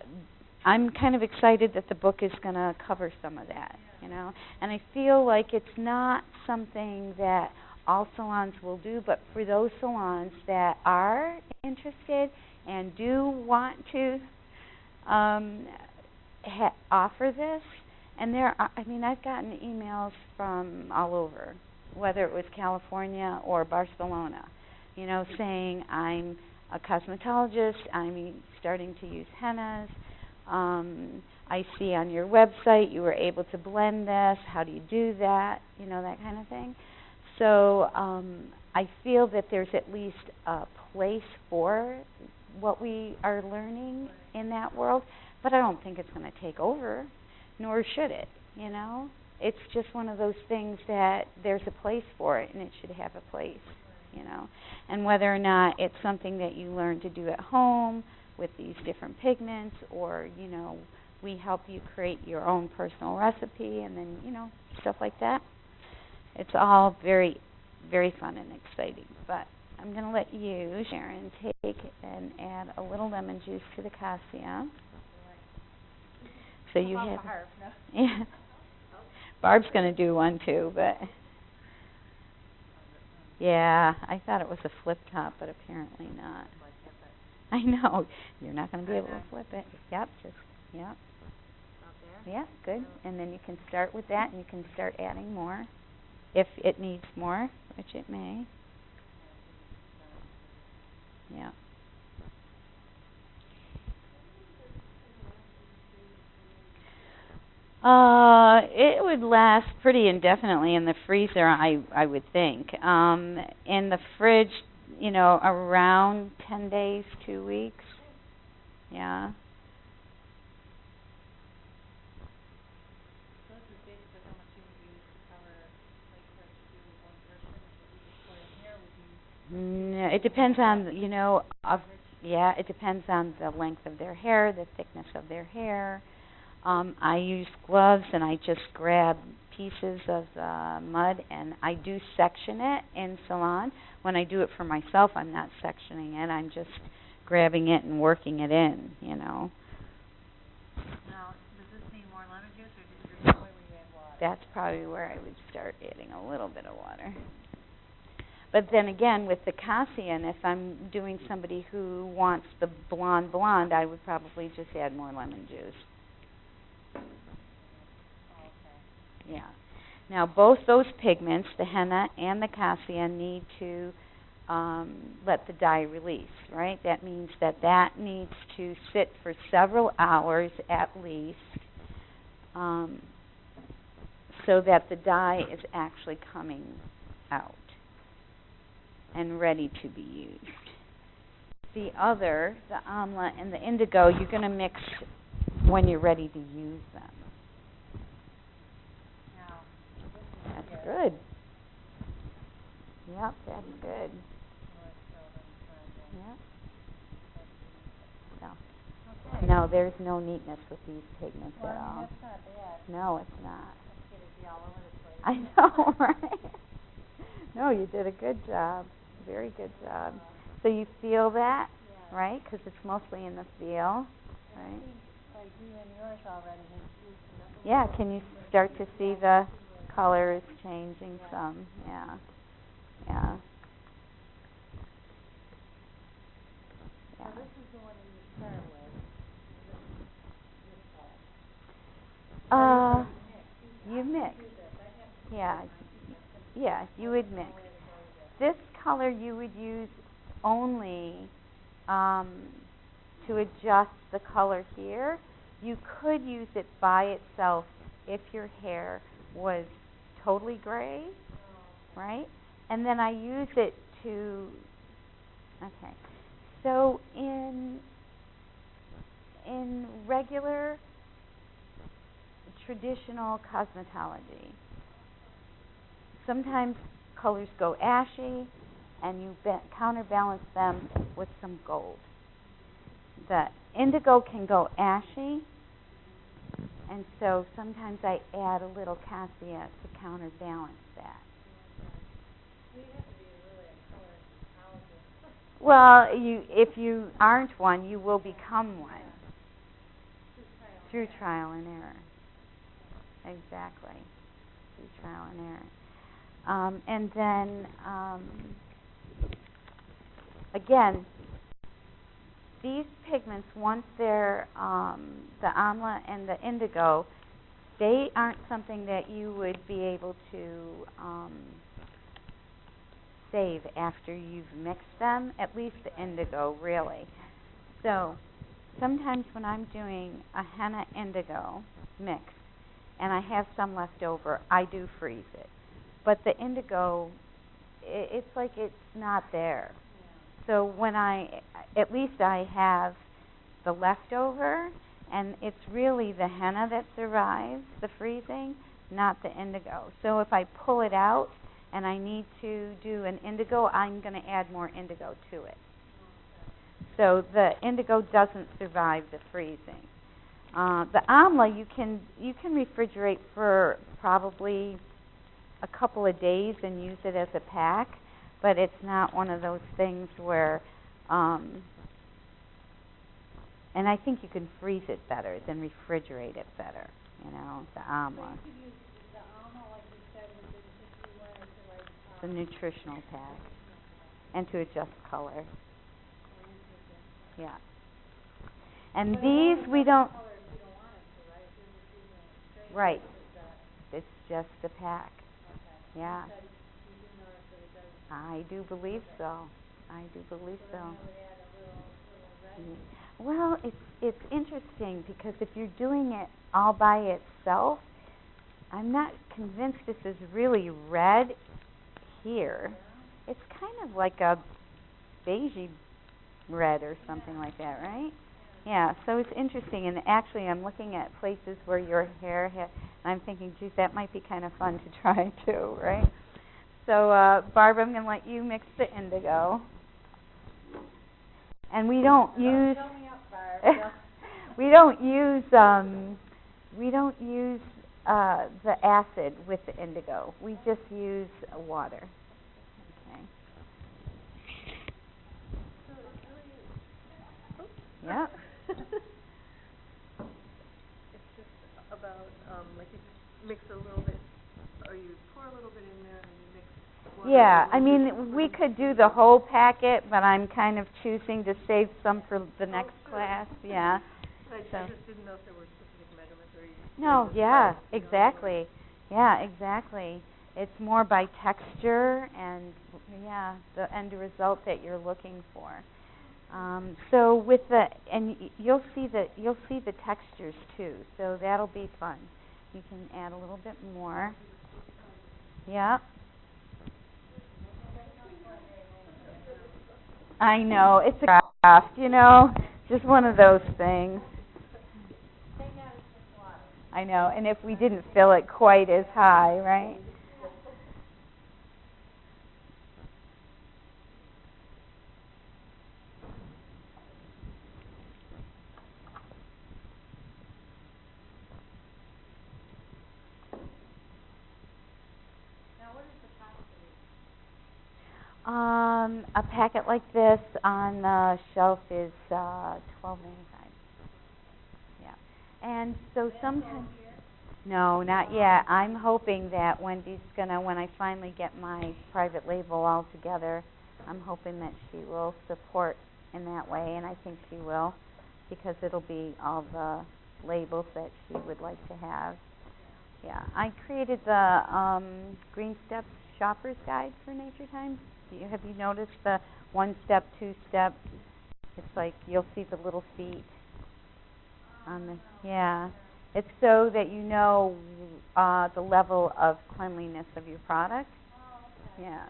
A: I'm kind of excited that the book is going to cover some of that, you know. And I feel like it's not something that all salons will do, but for those salons that are interested and do want to offer this, and there are, I mean, I've gotten emails from all over, whether it was California or Barcelona, you know, saying I'm a cosmetologist, I'm starting to use hennas. I see on your website you were able to blend this. How do you do that? You know, that kind of thing. So I feel that there's at least a place for what we are learning in that world, but I don't think it's going to take over, nor should it, you know. It's just one of those things that there's a place for it, and it should have a place, you know. And whether or not it's something that you learn to do at home with these different pigments, or, you know, we help you create your own personal recipe, and then, you know, stuff like that. It's all very, very fun and exciting. But I'm going to let you, Sharon, take and add a little lemon juice to the cassia. So you have,
B: Barb, no?
A: yeah. Barb's going to do one too, but yeah, I thought it was a flip top, but apparently not. I know you're not going to be able to flip it. Yep, just yep. Yeah, good. And then you can start with that, and you can start adding more if it needs more, which it may. Yeah. It would last pretty indefinitely in the freezer, I would think. In the fridge, you know, around 10 days, 2 weeks. Yeah. It depends on, it depends on the length of their hair, the thickness of their hair. I use gloves and I just grab pieces of mud and I do section it in salon. When I do it for myself, I'm not sectioning it. I'm just grabbing it and working it in,
B: Now, does this need more lemon juice or is there where you add water?
A: That's probably where I would start adding a little bit of water. But then again, with the Cassian, if I'm doing somebody who wants the blonde, I would probably just add more lemon juice.
B: Okay.
A: Yeah. Now, both those pigments, the henna and the Cassian, need to let the dye release, right? That means that needs to sit for several hours at least so that the dye is actually coming out and ready to be used. The other, the amla and the indigo, you're going to mix when you're ready to use them.
B: Now,
A: That's good. Yep, that's good. Yep. So,
B: okay.
A: no, there's no neatness with these pigments
B: Well,
A: at all.
B: that's not bad.
A: No, it's not.
B: Let's get it all over the place.
A: I know, right? No, you did a good job. Very good job. So you feel that,
B: Yeah.
A: right? Because it's mostly in the feel,
B: I
A: right?
B: think, like you and yours already has loosened up a
A: Yeah,
B: little.
A: can you start to see the colors changing some? Yeah. Yeah.
B: So this is the one that you start with. This color.
A: You mix. Yeah. Yeah, you would mix. This color you would use only to adjust the color here. You could use it by itself if your hair was totally gray, right? And then I use it to, okay. So in regular traditional cosmetology, sometimes colors go ashy and you counterbalance them with some gold. The indigo can go ashy, and so sometimes I add a little cassia to counterbalance that.
B: You have to be really a color psychologist.
A: Well, if you aren't one, you will become one through trial and error. Exactly, through trial and error. And then, again, these pigments, once they're the amla and the indigo, they aren't something that you would be able to save after you've mixed them, at least the indigo, really. So sometimes when I'm doing a henna indigo mix and I have some left over, I do freeze it. But the indigo, it's like it's not there. So when at least I have the leftover, and it's really the henna that survives the freezing, not the indigo. So if I pull it out and I need to do an indigo, I'm going to add more indigo to it. So the indigo doesn't survive the freezing. The amla you can refrigerate for probably a couple of days and use it as a pack, but it's not one of those things where, and I think you can freeze it better than refrigerate it better, the amla.
B: So you could use the alma, like you said, if you wanted to, like...
A: The nutritional pack, and to adjust color. Yeah. And these we don't... Right. It's just the pack.
B: Okay.
A: Yeah.
B: Because you do notice that it does...
A: I do believe so. I do believe so.
B: So then I would add a little red.
A: Well, it's interesting because if you're doing it all by itself, I'm not convinced this is really red here.
B: Yeah.
A: It's kind of like a beigey red or something like that, right? Yeah, so it's interesting. And actually, I'm looking at places where your hair and I'm thinking, geez, that might be kind of fun to try too, right? So, Barb, I'm going to let you mix the indigo. And we don't use
B: Fill me up, Barb.
A: we don't use the acid with the indigo. We just use water. Okay.
B: So it's really,
A: Yeah.
B: it's just about, like you just mix a little bit, or you pour a little bit in there and you mix water.
A: Yeah, I mean, we could do the whole packet, but I'm kind of choosing to save some for the next class. Yeah.
B: I just didn't know if there were specific measurements or you...
A: No, yeah, exactly. Yeah, exactly. It's more by texture and, yeah, the end result that you're looking for. So with the, and you'll see the textures too, so that'll be fun. You can add a little bit more. Yeah. I know, it's a craft, just one of those things. I know, and if we didn't fill it quite as high, right?
B: Now, what is the cost of these?
A: A packet like this on the shelf is $12.95. Yeah, and so sometimes. No, not yet. I'm hoping that Wendy's gonna, when I finally get my private label all together, I'm hoping that she will support in that way, and I think she will, because it'll be all the labels that she would like to have. Yeah, I created the Green Steps Shopper's Guide for Natur-Tyme. Have you noticed the 1-step, 2-step? It's like you'll see the little feet on the, yeah. It's so that you know the level of cleanliness of your product. Yeah.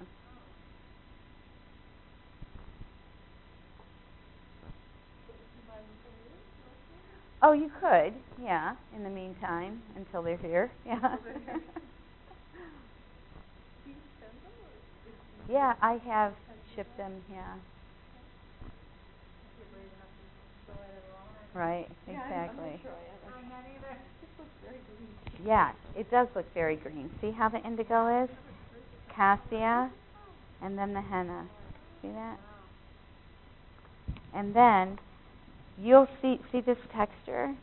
A: Oh, you could, yeah, in the meantime, until they're here. Yeah. Yeah, I have shipped them, yeah. Right, exactly. Yeah, it does look very green. See how the indigo is? Cassia, and then the henna. See that? And then you'll see this texture?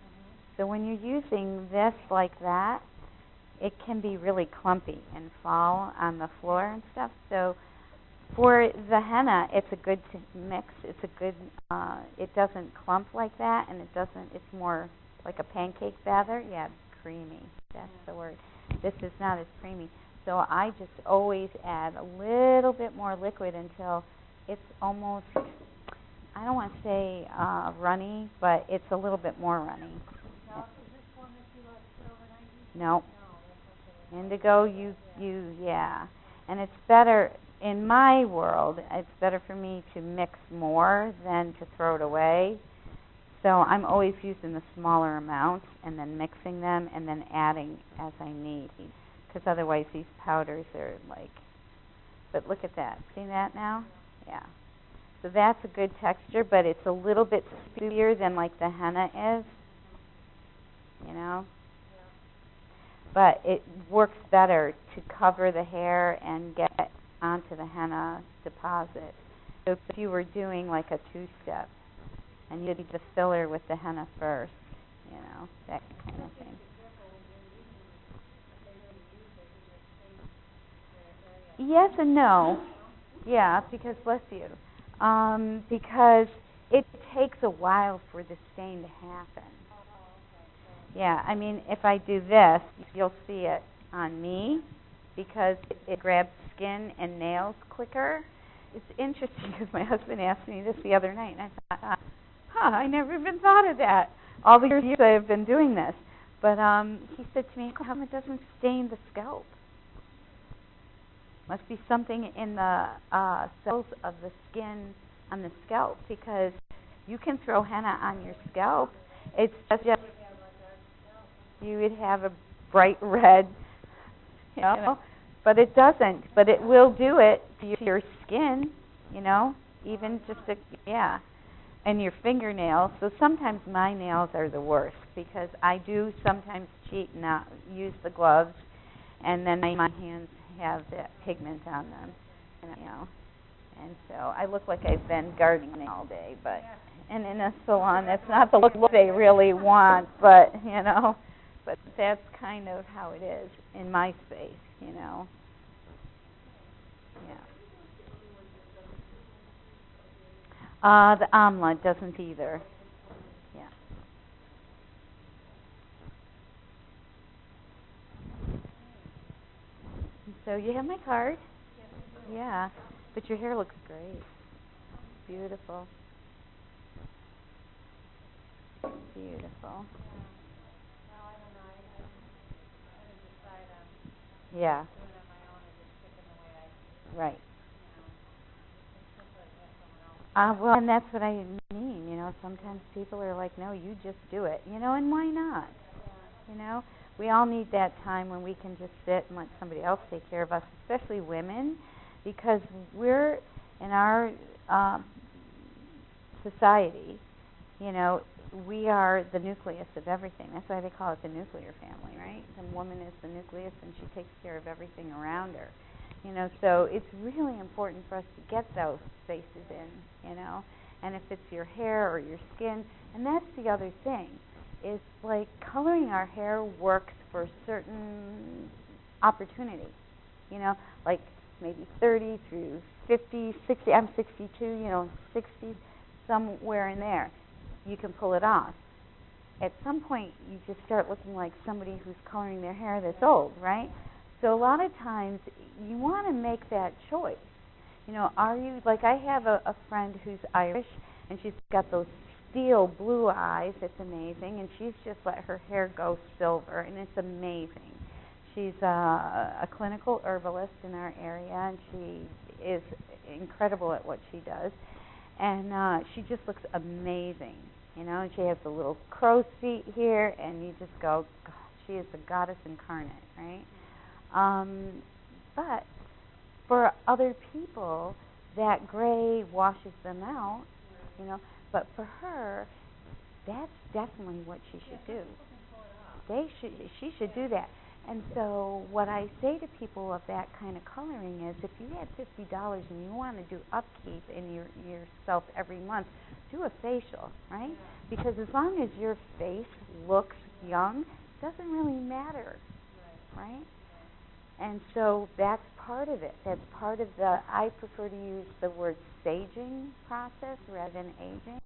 A: So when you're using this like that, it can be really clumpy and fall on the floor and stuff. So for the henna, it's a good mix. It's a good, it doesn't clump like that, and it's more like a pancake batter. Yeah, creamy. That's the word. This is not as creamy. So I just always add a little bit more liquid until it's almost, I don't want to say runny, but it's a little bit more runny.
B: Now, is this one that you let sit overnight?
A: No.
B: No, that's okay.
A: Indigo, yeah. And it's better, in my world, it's better for me to mix more than to throw it away. So I'm always using the smaller amounts and then mixing them and then adding as I need. Because otherwise these powders are like, but look at that. See that now? Yeah. So that's a good texture, but it's a little bit speedier than like the henna is. But it works better to cover the hair and get onto the henna deposit. So if you were doing like a 2-step, and you'd do the filler with the henna first, that kind of thing. Yes and no. Yeah, because, bless you, because it takes a while for the stain to happen. Yeah, I mean, if I do this, you'll see it on me because it grabs skin and nails quicker. It's interesting because my husband asked me this the other night, and I thought, I never even thought of that. All the years I have been doing this. But he said to me, how come it doesn't stain the scalp? Must be something in the cells of the skin on the scalp, because you can throw henna on your scalp. It's just you would have a bright red, but it doesn't. But it will do it to your skin, even just yeah. and your fingernails. So sometimes my nails are the worst because I do sometimes cheat and not use the gloves, and then my hands have that pigment on them, and so I look like I've been gardening all day. But and in a salon, that's not the look they really want. But but that's kind of how it is in my space. Yeah. The omelet doesn't either. Yeah. So you have my card. Yeah. But your hair looks great. Beautiful. Beautiful.
B: Well, I don't know. I didn't decide on
A: Yeah.
B: doing it on my own or just sticking the way I,
A: Right.
B: it's just like have someone else.
A: Well, and that's what I mean. Sometimes people are like, no, you just do it. And why not? We all need that time when we can just sit and let somebody else take care of us, especially women, because we're in our society, we are the nucleus of everything. That's why they call it the nuclear family, right? The woman is the nucleus and she takes care of everything around her. So it's really important for us to get those spaces in, and if it's your hair or your skin, and that's the other thing, is like coloring our hair works for certain opportunity, like maybe 30 through 50, 60, I'm 62, 60, somewhere in there, you can pull it off. At some point, you just start looking like somebody who's coloring their hair that's old, right? So a lot of times, you want to make that choice. Are you, like I have a friend who's Irish, and she's got those steel blue eyes. It's amazing, and she's just let her hair go silver, and it's amazing. She's a clinical herbalist in our area, and she is incredible at what she does, and she just looks amazing, and she has the little crow's feet here, and you just go, God, she is the goddess incarnate, right? But for other people, that gray washes them out, but for her, that's definitely what she should do. She should do that. And so what I say to people of that kind of coloring is, if you had $50 and you want to do upkeep in yourself every month, do a facial, right? Because as long as your face looks young, it doesn't really matter, right? And so that's part of it. That's part of I prefer to use the word saging process rather than aging,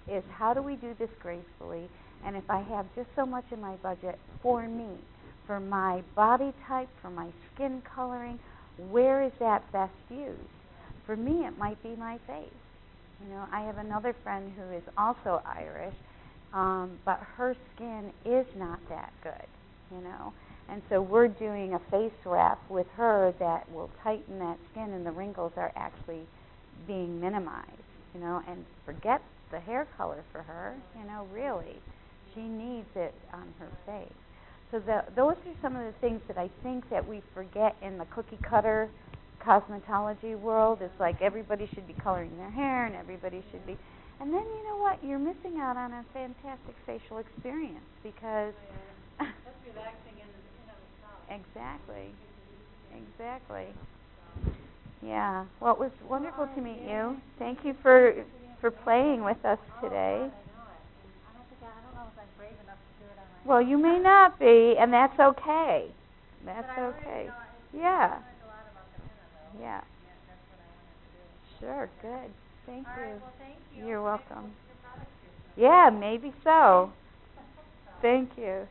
A: is how do we do this gracefully? And if I have just so much in my budget for me, for my body type, for my skin coloring, where is that best used? For me, it might be my face. I have another friend who is also Irish, but her skin is not that good, And so we're doing a face wrap with her that will tighten that skin, and the wrinkles are actually being minimized, and forget the hair color for her, really. She needs it on her face. So those are some of the things that I think that we forget in the cookie cutter cosmetology world. It's like everybody should be coloring their hair and everybody should be. And then you know what? You're missing out on a fantastic facial experience because...
B: That's relaxing in of itself.
A: Exactly. Yeah. Well, it was wonderful to meet you. Thank you for playing with us today.
B: I know it. And I don't know if I'm brave enough to do it on my own.
A: Well, you may not be, and that's okay. That's okay. Yeah.
B: I learned a lot about the henna, though.
A: Yeah.
B: That's what I wanted to do.
A: Sure. Good. Thank you.
B: All right. Well, thank you.
A: You're welcome.
B: Your products here.
A: Yeah, maybe so. Thank you.